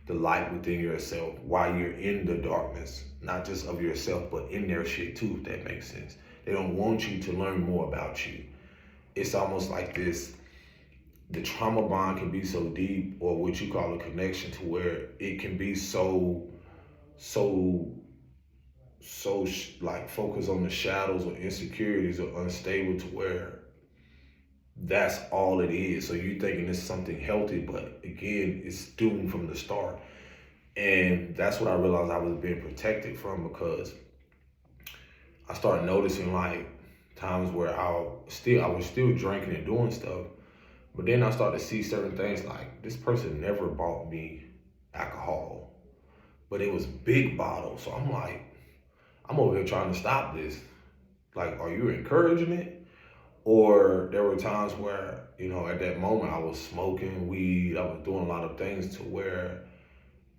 the light within yourself while you're in the darkness, not just of yourself, but in their shit too, if that makes sense. They don't want you to learn more about you. It's almost like this, the trauma bond can be so deep, or what you call a connection, to where it can be so like focused on the shadows or insecurities or unstable, to where that's all it is. So you thinking it's something healthy, but again, it's doomed from the start. And that's what I realized I was being protected from, because I started noticing like times where I was still drinking and doing stuff, but then I started to see certain things, like this person never bought me alcohol, but it was big bottles. So I'm like, I'm over here trying to stop this. Like, are you encouraging it? Or there were times where, at that moment I was smoking weed, I was doing a lot of things to where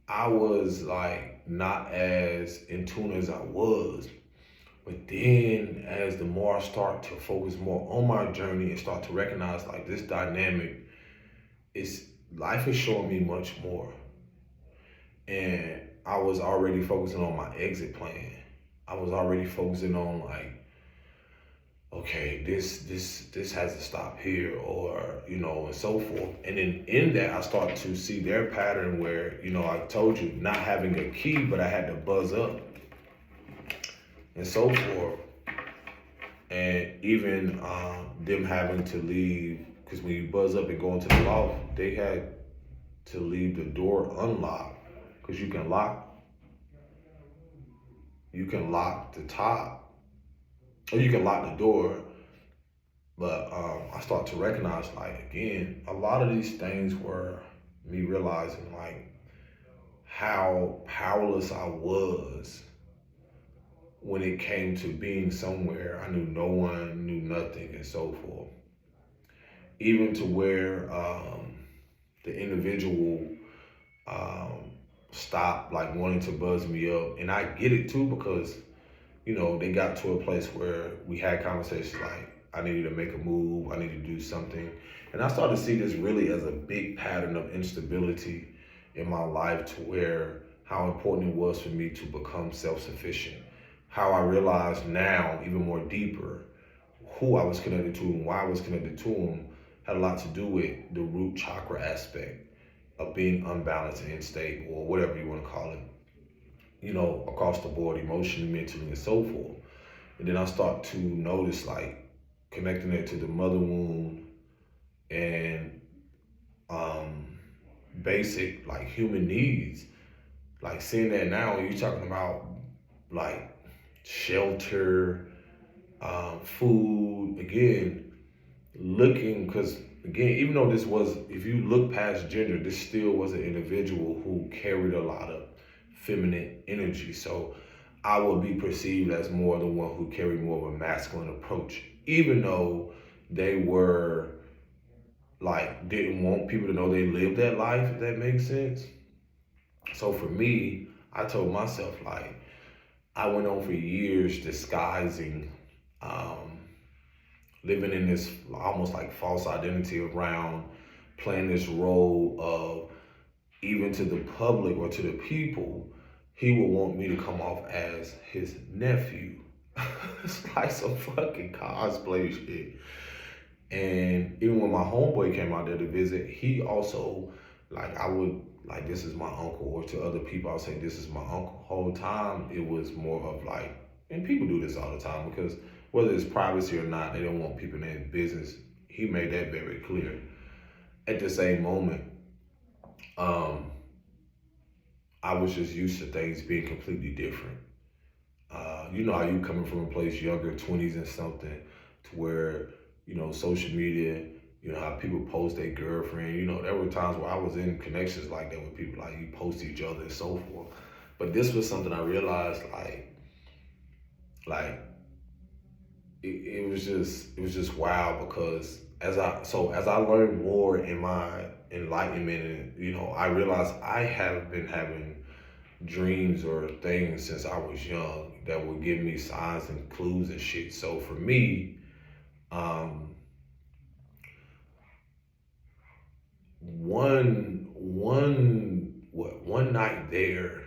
I was like not as in tune as I was. But then as the more I start to focus more on my journey and start to recognize like this dynamic, it's life is showing me much more. And I was already focusing on my exit plan. I was already focusing on like, okay, this has to stop here, or and so forth. And then in that, I start to see their pattern where I told you, not having a key, but I had to buzz up and so forth. And even them having to leave, because when you buzz up and go into the loft, they had to leave the door unlocked, because you can lock the top, or you can lock the door. But I start to recognize, like, again, a lot of these things were me realizing, like, how powerless I was when it came to being somewhere. I knew no one, knew nothing, and so forth. Even to where the individual stopped, like, wanting to buzz me up. And I get it, too, because, they got to a place where we had conversations like, I needed to make a move, I needed to do something. And I started to see this really as a big pattern of instability in my life, to where how important it was for me to become self-sufficient. How I realized now, even more deeper, who I was connected to and why I was connected to them had a lot to do with the root chakra aspect of being unbalanced and unstable, or whatever you want to call it, across the board, emotionally, mentally, and so forth. And then I start to notice, like, connecting it to the mother wound and basic, like, human needs. Like, seeing that now, you're talking about like shelter, food. Again, looking, because again, even though this was, if you look past gender, this still was an individual who carried a lot of feminine energy. So I would be perceived as more the one who carried more of a masculine approach, even though they were like didn't want people to know they lived that life, if that makes sense. So for me, I told myself, like, I went on for years disguising, um, living in this almost like false identity around playing this role of, even to the public or to the people, he would want me to come off as his nephew. It's like some fucking cosplay shit. And even when my homeboy came out there to visit, he also, like, I would, like, this is my uncle, or to other people, I would say, this is my uncle. Whole time, it was more of like, and people do this all the time because whether it's privacy or not, they don't want people in their business. He made that very clear. At the same moment, um, I was just used to things being completely different. You know how you coming from a place younger, 20s and something, to where, you know, social media, you know, how people post their girlfriend, you know, there were times where I was in connections like that with people, like you post each other and so forth. But this was something I realized, like it was just wild, because as I learned more in my enlightenment, and you know, I realized I have been having dreams or things since I was young that would give me signs and clues and shit. So for me, um, one night there,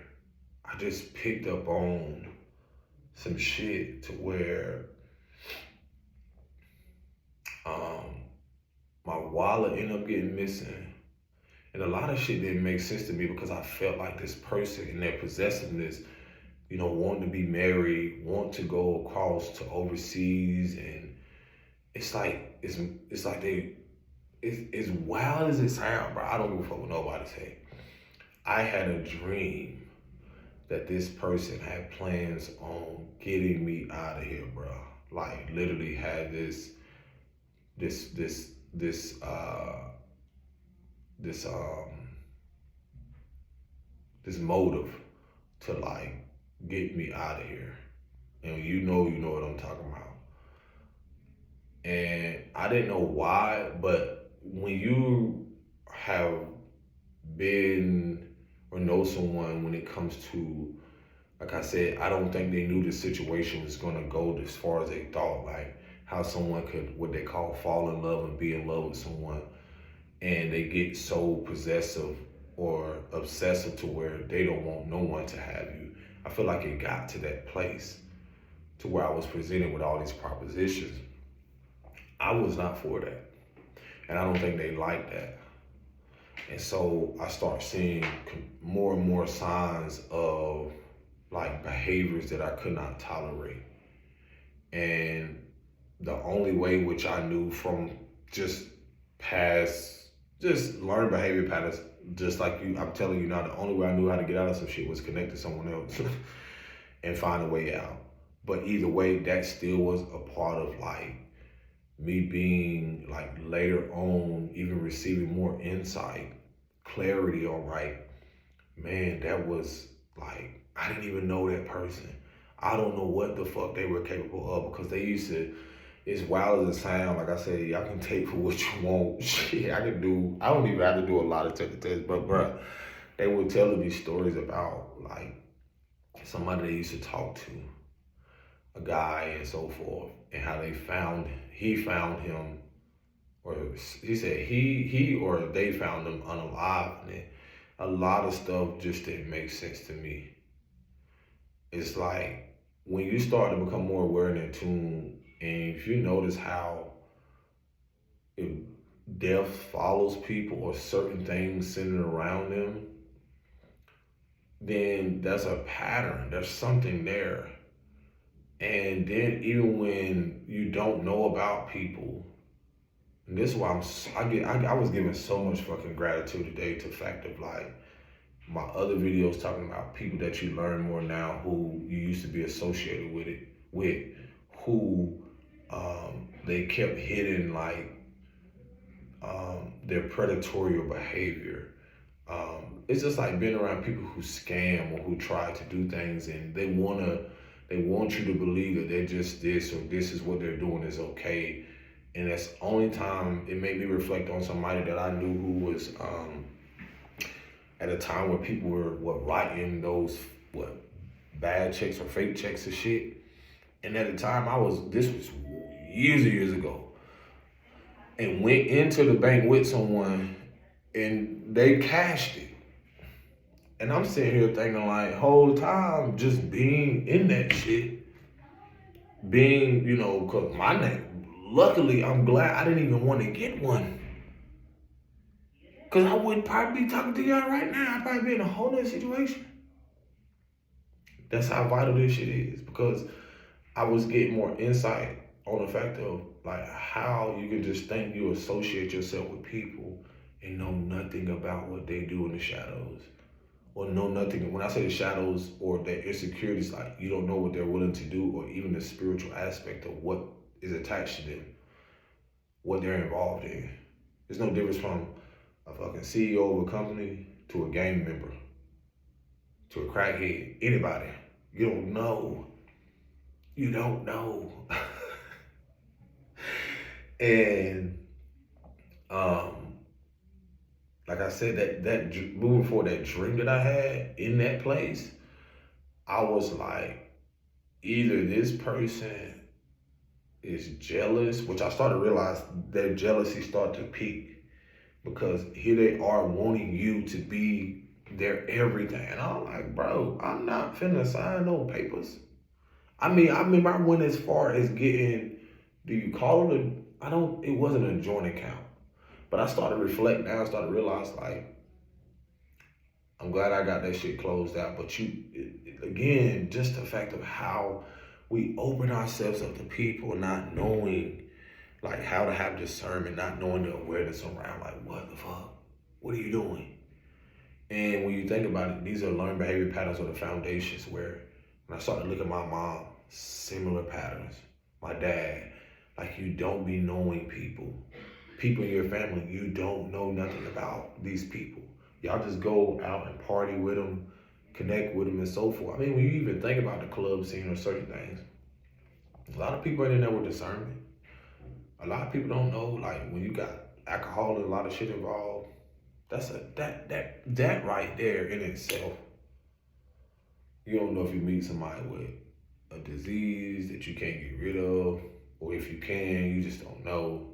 I just picked up on some shit to where um, my wallet ended up getting missing. And a lot of shit didn't make sense to me because I felt like this person in their possessiveness, you know, wanting to be married, want to go across to overseas, and it's like it's like they it's as wild as it sounds, bro. I don't give a fuck what nobody say. I had a dream that this person had plans on getting me out of here, bro. Like literally had this this this this this motive to like get me out of here. And you know what I'm talking about. And I didn't know why, but when you have been or know someone, when it comes to, like I said, I don't think they knew the situation was gonna go as far as they thought, like how someone could, what they call, fall in love and be in love with someone, and they get so possessive or obsessive to where they don't want no one to have you. I feel like it got to that place to where I was presented with all these propositions. I was not for that. And I don't think they like that. And so I start seeing more and more signs of like behaviors that I could not tolerate. And the only way which I knew from just past, just learned behavior patterns, just like you, I'm telling you now, the only way I knew how to get out of some shit was connect to someone else and find a way out. But either way, that still was a part of like me being like later on, even receiving more insight, clarity on like, man, that was like, I didn't even know that person. I don't know what the fuck they were capable of, because they used to, as wild as it sound, like I said, y'all can take for what you want. Shit, I don't even have to do a lot of tests, but bruh, they were telling me stories about like somebody they used to talk to, a guy and so forth, and how he found him, or he said he or they found him unalive, and a lot of stuff just didn't make sense to me. It's like when you start to become more aware and in tune, and if you notice how if death follows people or certain things centered around them, then that's a pattern. There's something there. And then even when you don't know about people, and this is why I was giving so much fucking gratitude today to the fact of like, my other videos talking about people that you learn more now who you used to be associated with, who they kept hidden like their predatory behavior. It's just like being around people who scam or who try to do things and they want you to believe that they're just this or this is what they're doing is okay. And that's the only time it made me reflect on somebody that I knew who was at a time where people were writing those bad checks or fake checks and shit. And at the time this was years and years ago, and went into the bank with someone and they cashed it. And I'm sitting here thinking like whole time just being in that shit, being, cause my name, luckily I'm glad I didn't even want to get one. Cause I wouldn't probably be talking to y'all right now. I'd probably be in a whole other situation. That's how vital this shit is, because I was getting more insight on the fact of like how you can just think you associate yourself with people and know nothing about what they do in the shadows. Or know nothing. When I say the shadows or their insecurities, like you don't know what they're willing to do, or even the spiritual aspect of what is attached to them, what they're involved in. There's no difference from a fucking CEO of a company to a gang member, to a crackhead, anybody. You don't know. You don't know. And like I said, that moving forward, that dream that I had in that place, I was like, either this person is jealous, which I started to realize their jealousy started to peak, because here they are wanting you to be their everything. And I'm like, bro, I'm not finna sign no papers. I mean, I remember I went as far as getting, do you call it it wasn't a joint account. But I started to reflect now, I started to realize like, I'm glad I got that shit closed out. But again, just the fact of how we open ourselves up to people not knowing like how to have discernment, not knowing the awareness around like, what the fuck? What are you doing? And when you think about it, these are learned behavior patterns or the foundations where when I started to look at my mom, similar patterns. My dad, like you don't be knowing people. People in your family, you don't know nothing about these people. Y'all just go out and party with them, connect with them and so forth. I mean, when you even think about the club scene or certain things, a lot of people ain't in there with discernment. A lot of people don't know, like when you got alcohol and a lot of shit involved, that right there in itself. You don't know if you meet somebody with a disease that you can't get rid of, or if you can, you just don't know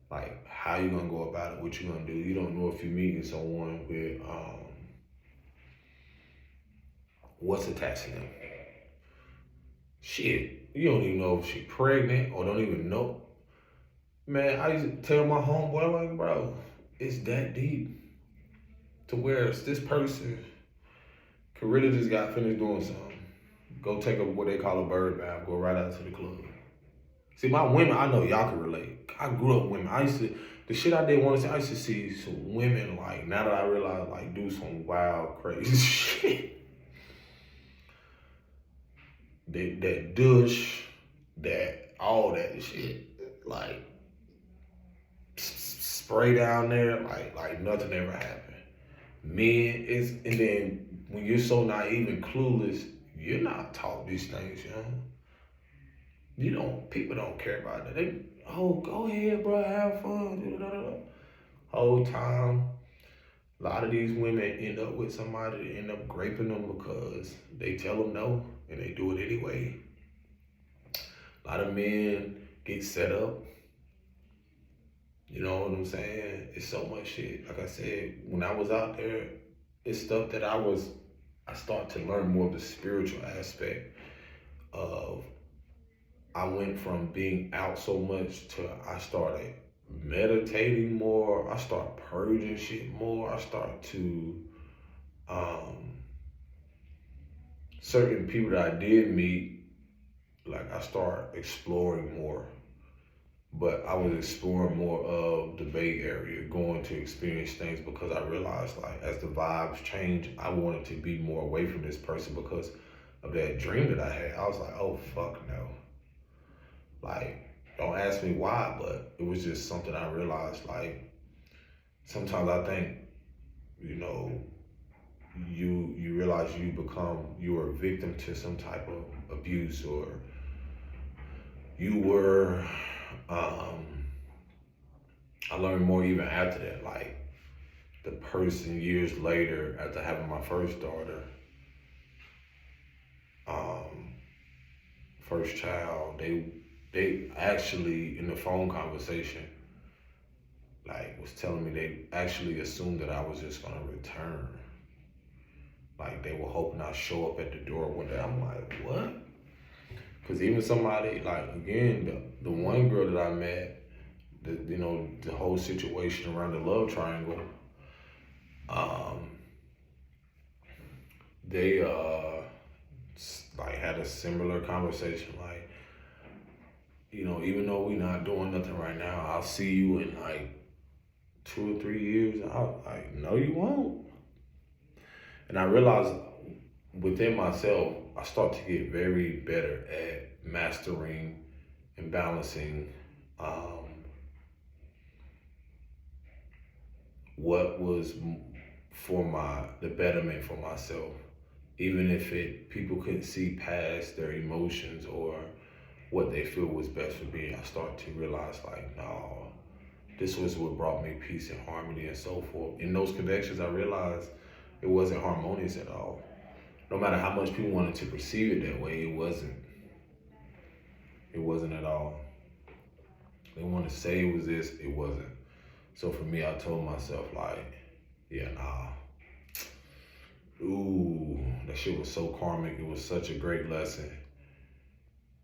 like how you gonna go about it, what you gonna do. You don't know if you're meeting someone with what's attached to them. Shit, you don't even know if she's pregnant or don't even know. Man, I used to tell my homeboy, like, bro, it's that deep to where it's this person could really just got finished doing something. Go take what they call a bird bath, go right out to the club. See, my women, I know y'all can relate. I grew up women. The shit I didn't want to see, I used to see some women, like, now that I realize, like, do some wild, crazy shit. That douche, all that shit, like, spray down there, like nothing ever happened. Men, and then when you're so naive and clueless, you're not taught these things, people don't care about that. Go ahead, bro, have fun. Whole time, a lot of these women end up with somebody that end up raping them because they tell them no and they do it anyway. A lot of men get set up. You know what I'm saying? It's so much shit. Like I said, when I was out there, it's stuff that I started to learn more of the spiritual aspect of. I went from being out so much to I started meditating more. I started purging shit more. I started to, certain people that I did meet, like I started exploring more. but I was exploring more of the Bay Area, going to experience things because I realized like as the vibes change, I wanted to be more away from this person because of that dream that I had. I was like, oh fuck no. Like, don't ask me why, but it was just something I realized. Like, sometimes I think, you know, you realize you're a victim to some type of abuse, or you were. I learned more even after that. Like the person years later, after having my first daughter, um, first child, they actually in the phone conversation like was telling me they actually assumed that I was just gonna return. Like they were hoping I'd show up at the door one day. I'm like, what? Because even somebody like again, the one girl that I met, the whole situation around the love triangle, um, they like had a similar conversation. Like, even though we're not doing nothing right now, I'll see you in like 2 or 3 years. I'll like, no, you won't. And I realized within myself, I start to get very better at mastering and balancing what was for the betterment for myself, even if people couldn't see past their emotions or what they feel was best for me. I start to realize like, no, this was what brought me peace and harmony and so forth. In those connections, I realized it wasn't harmonious at all. No matter how much people wanted to perceive it that way, it wasn't. It wasn't at all. They want to say it was this, it wasn't. So for me, I told myself like, yeah, nah. Ooh, that shit was so karmic. It was such a great lesson.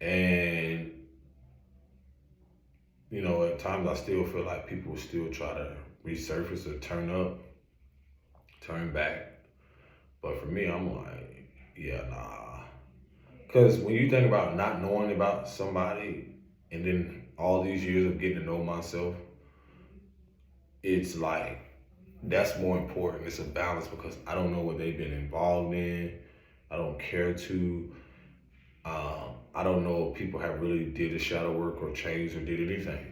And, at times I still feel like people still try to resurface or turn back. But for me, I'm like, yeah, nah. Because when you think about not knowing about somebody and then all these years of getting to know myself, it's like, that's more important. It's a balance because I don't know what they've been involved in. I don't care to. I don't know if people have really did the shadow work or changed or did anything.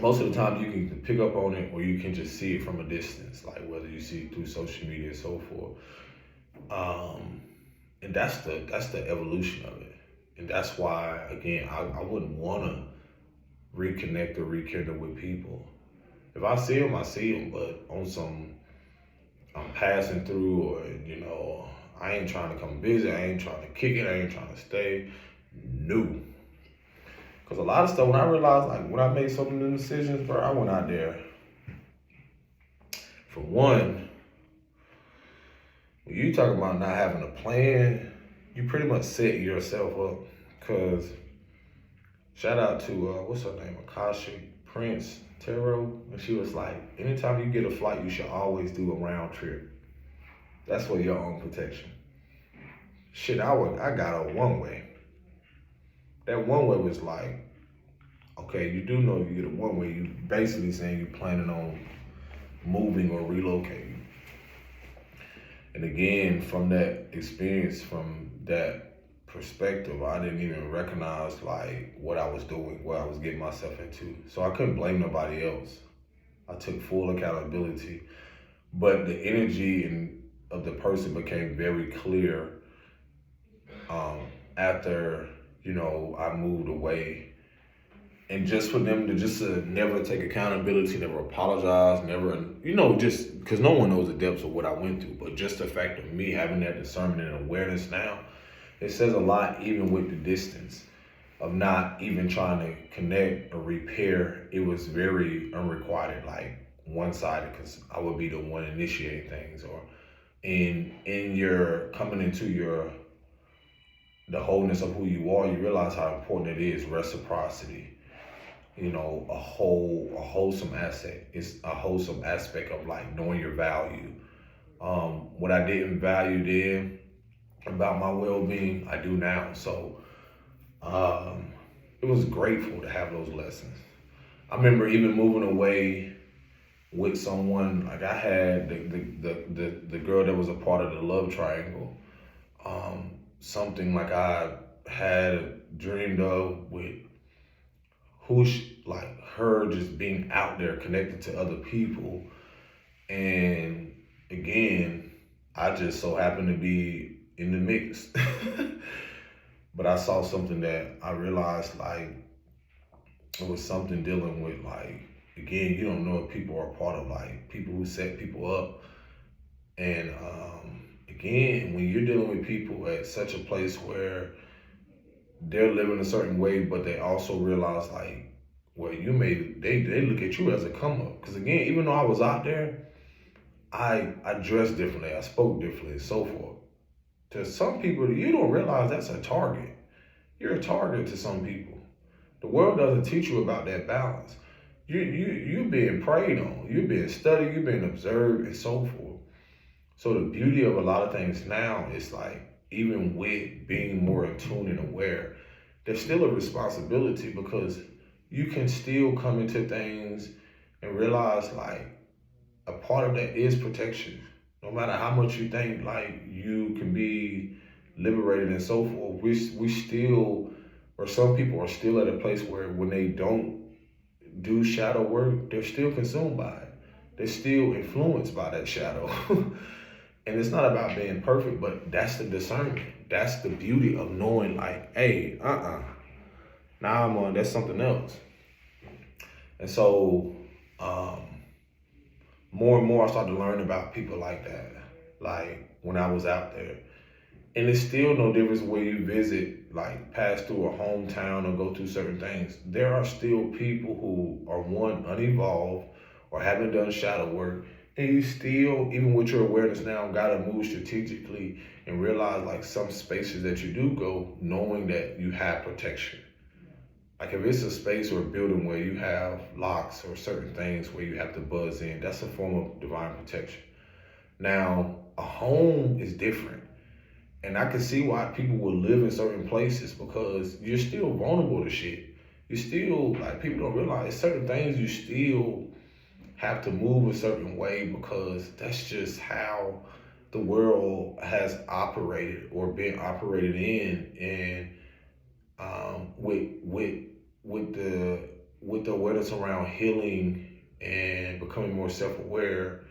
Most of the time you can pick up on it or you can just see it from a distance, like whether you see it through social media and so forth. And that's the evolution of it. And that's why, again, I wouldn't want to reconnect or rekindle with people. If I see them, I see them, but on some, I'm passing through or, I ain't trying to come visit, I ain't trying to kick it, I ain't trying to stay. No. Because a lot of stuff, when I realized, like, when I made some of the decisions, bro, I went out there. For one, when you talk about not having a plan, you pretty much set yourself up. Because, shout out to, what's her name, Akashi Prince Tarot, and she was like, anytime you get a flight, you should always do a round trip. That's for your own protection. Shit, I got a one way. That one way was like, okay, you do know you get a one way, you basically saying you're planning on moving or relocating. And again, from that experience, from that perspective, I didn't even recognize like what I was doing, what I was getting myself into. So I couldn't blame nobody else. I took full accountability. But the energy of the person became very clear after, I moved away. And just for them to never take accountability, never apologize, never, just because no one knows the depths of what I went through. But just the fact of me having that discernment and awareness now, it says a lot even with the distance of not even trying to connect or repair. It was very unrequited, like one-sided, because I would be the one initiating things. Or in your coming into the wholeness of who you are, you realize how important it is, reciprocity. A wholesome asset. It's a wholesome aspect of like knowing your value. What I didn't value then about my well-being, I do now. So it was grateful to have those lessons. I remember even moving away with someone, like I had the girl that was a part of the love triangle. Something like I had dreamed of with like her just being out there connected to other people. And again, I just so happened to be in the mix. But I saw something that I realized like it was something dealing with like, again, you don't know if people are part of like people who set people up. And again, when you're dealing with people at such a place where they're living a certain way, but they also realize like, well, they look at you as a come up. Because again, even though I was out there, I dressed differently, I spoke differently, and so forth. To some people, you don't realize that's a target. You're a target to some people. The world doesn't teach you about that balance. You being preyed on, you're being studied, you're being observed, and so forth. So the beauty of a lot of things now is like, even with being more in tune and aware, there's still a responsibility because you can still come into things and realize like a part of that is protection. No matter how much you think like you can be liberated and so forth, we still, or some people are still at a place where when they don't do shadow work, they're still consumed by it. They're still influenced by that shadow. And it's not about being perfect, but that's the discernment. That's the beauty of knowing like, hey, now I'm on, that's something else. And so more and more I started to learn about people like that, like when I was out there. And it's still no difference where you visit, like pass through a hometown or go through certain things. There are still people who are one, unevolved or haven't done shadow work. And you still, even with your awareness now, gotta move strategically and realize like some spaces that you do go, knowing that you have protection. Like if it's a space or a building where you have locks or certain things where you have to buzz in, that's a form of divine protection. Now, a home is different. And I can see why people will live in certain places because you're still vulnerable to shit. You still, like people don't realize certain things you still have to move a certain way because that's just how the world has operated or been operated in. And with the awareness around healing and becoming more self-aware,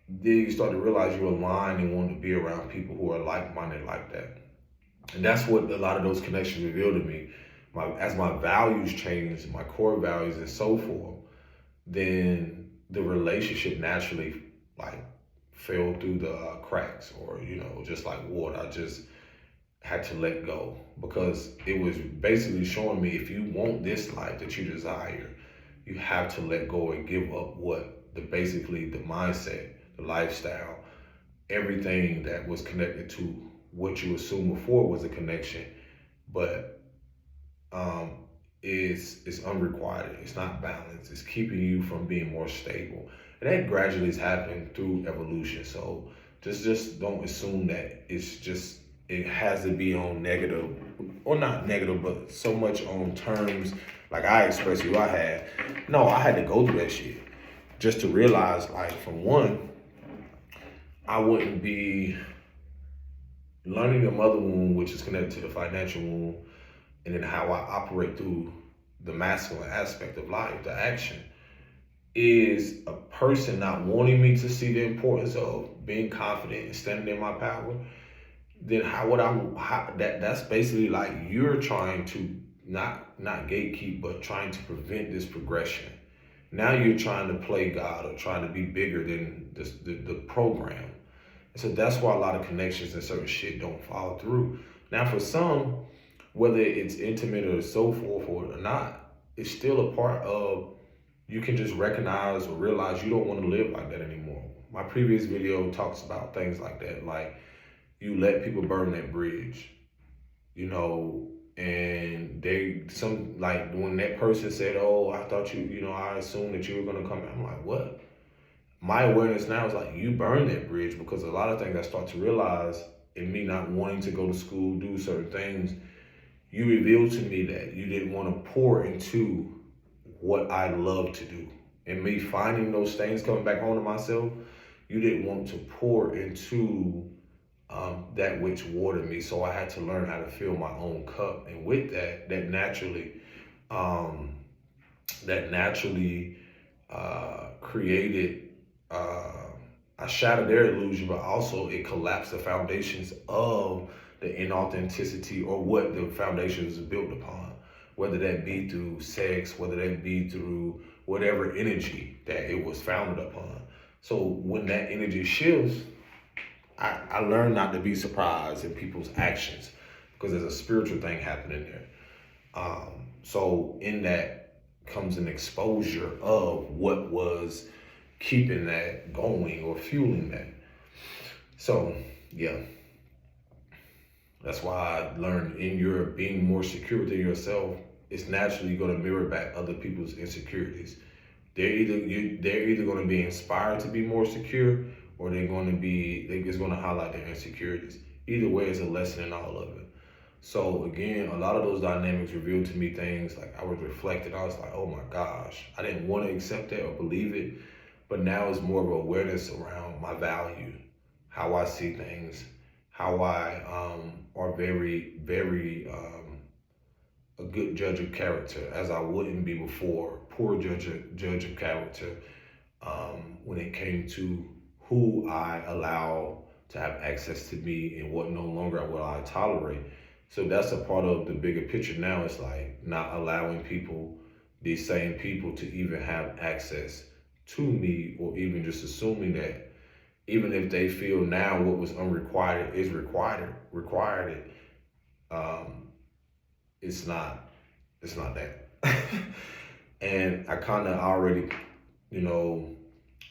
then you start to realize you align and want to be around people who are like-minded like that. And that's what a lot of those connections revealed to me. As my values changed, my core values and so forth, then the relationship naturally like fell through the cracks, or just like water. I just had to let go because it was basically showing me if you want this life that you desire, you have to let go and give up basically the mindset, the lifestyle, everything that was connected to what you assumed before was a connection, but is unrequited. It's not balanced. It's keeping you from being more stable, and that gradually has happened through evolution. So just don't assume that it has to be on negative, or not negative, but so much on terms like I expressed you I had. No, I had to go through that shit just to realize, like, from one, I wouldn't be learning the mother wound, which is connected to the financial wound, and then how I operate through the masculine aspect of life, the action, is a person not wanting me to see the importance of being confident and standing in my power. Then that's basically like you're trying to not gatekeep, but trying to prevent this progression. Now you're trying to play God or trying to be bigger than the program. And so that's why a lot of connections and certain shit don't follow through. Now for some, whether it's intimate or so forth or not, it's still a part of, you can just recognize or realize you don't want to live like that anymore. My previous video talks about things like that, like you let people burn that bridge, and like when that person said, oh, I thought I assumed that you were going to come. I'm like, what? My awareness now is like, you burn that bridge, because a lot of things I start to realize in me not wanting to go to school, do certain things, you revealed to me that you didn't want to pour into what I love to do. And me finding those things coming back home to myself, you didn't want to pour into that which watered me. So I had to learn how to fill my own cup. And with that, um, that naturally created I shattered their illusion, but also it collapsed the foundations of the inauthenticity or what the foundation is built upon, whether that be through sex, whether that be through whatever energy that it was founded upon. So when that energy shifts, I learned not to be surprised in people's actions because there's a spiritual thing happening there. So in that comes an exposure of what was keeping that going or fueling that. So yeah, that's why I learned in your being more secure within yourself, it's naturally going to mirror back other people's insecurities. They're either going to be inspired to be more secure, or it's going to highlight their insecurities. Either way, it's a lesson in all of it. So again, a lot of those dynamics revealed to me things like I was reflecting. I was like, oh my gosh, I didn't want to accept that or believe it, but now it's more of awareness around my value, how I see things, how I are very, very a good judge of character, as I wouldn't be before, poor judge of character when it came to who I allow to have access to me and what no longer will I tolerate. So that's a part of the bigger picture now. It's like not allowing these same people to even have access to me, or even just assuming that even if they feel now what was unrequited is required, it's not that. And I kind of already, in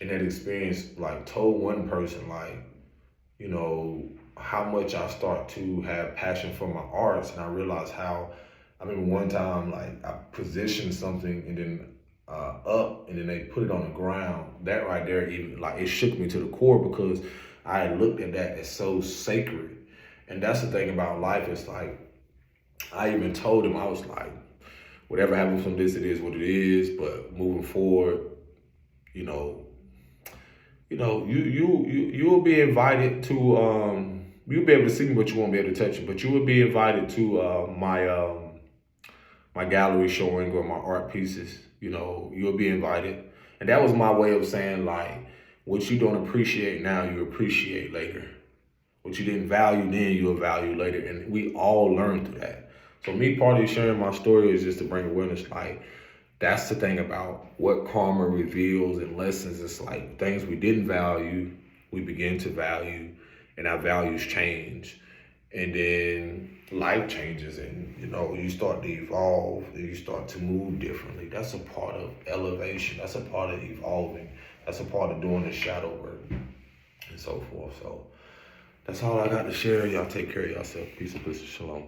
that experience, like told one person, like, how much I start to have passion for my arts. And I realized how, I remember one time, like I positioned something and then up and then they put it on the ground. That right there, even like it shook me to the core because I had looked at that as so sacred. And that's the thing about life. It's like, I even told him, I was like, whatever happens from this, it is what it is. But moving forward, you will be invited to you'll be able to see me, but you won't be able to touch it. But you will be invited to my gallery showing or my art pieces. You'll be invited, and that was my way of saying like, what you don't appreciate now, you appreciate later. What you didn't value then, you'll value later, and we all learn through that. So me, part of sharing my story is just to bring awareness. Like, that's the thing about what karma reveals and lessons. It's like things we didn't value, we begin to value, and our values change. And then life changes and, you start to evolve and you start to move differently. That's a part of elevation. That's a part of evolving. That's a part of doing the shadow work and so forth. So that's all I got to share. Y'all take care of yourself. Peace and blessings. Shalom.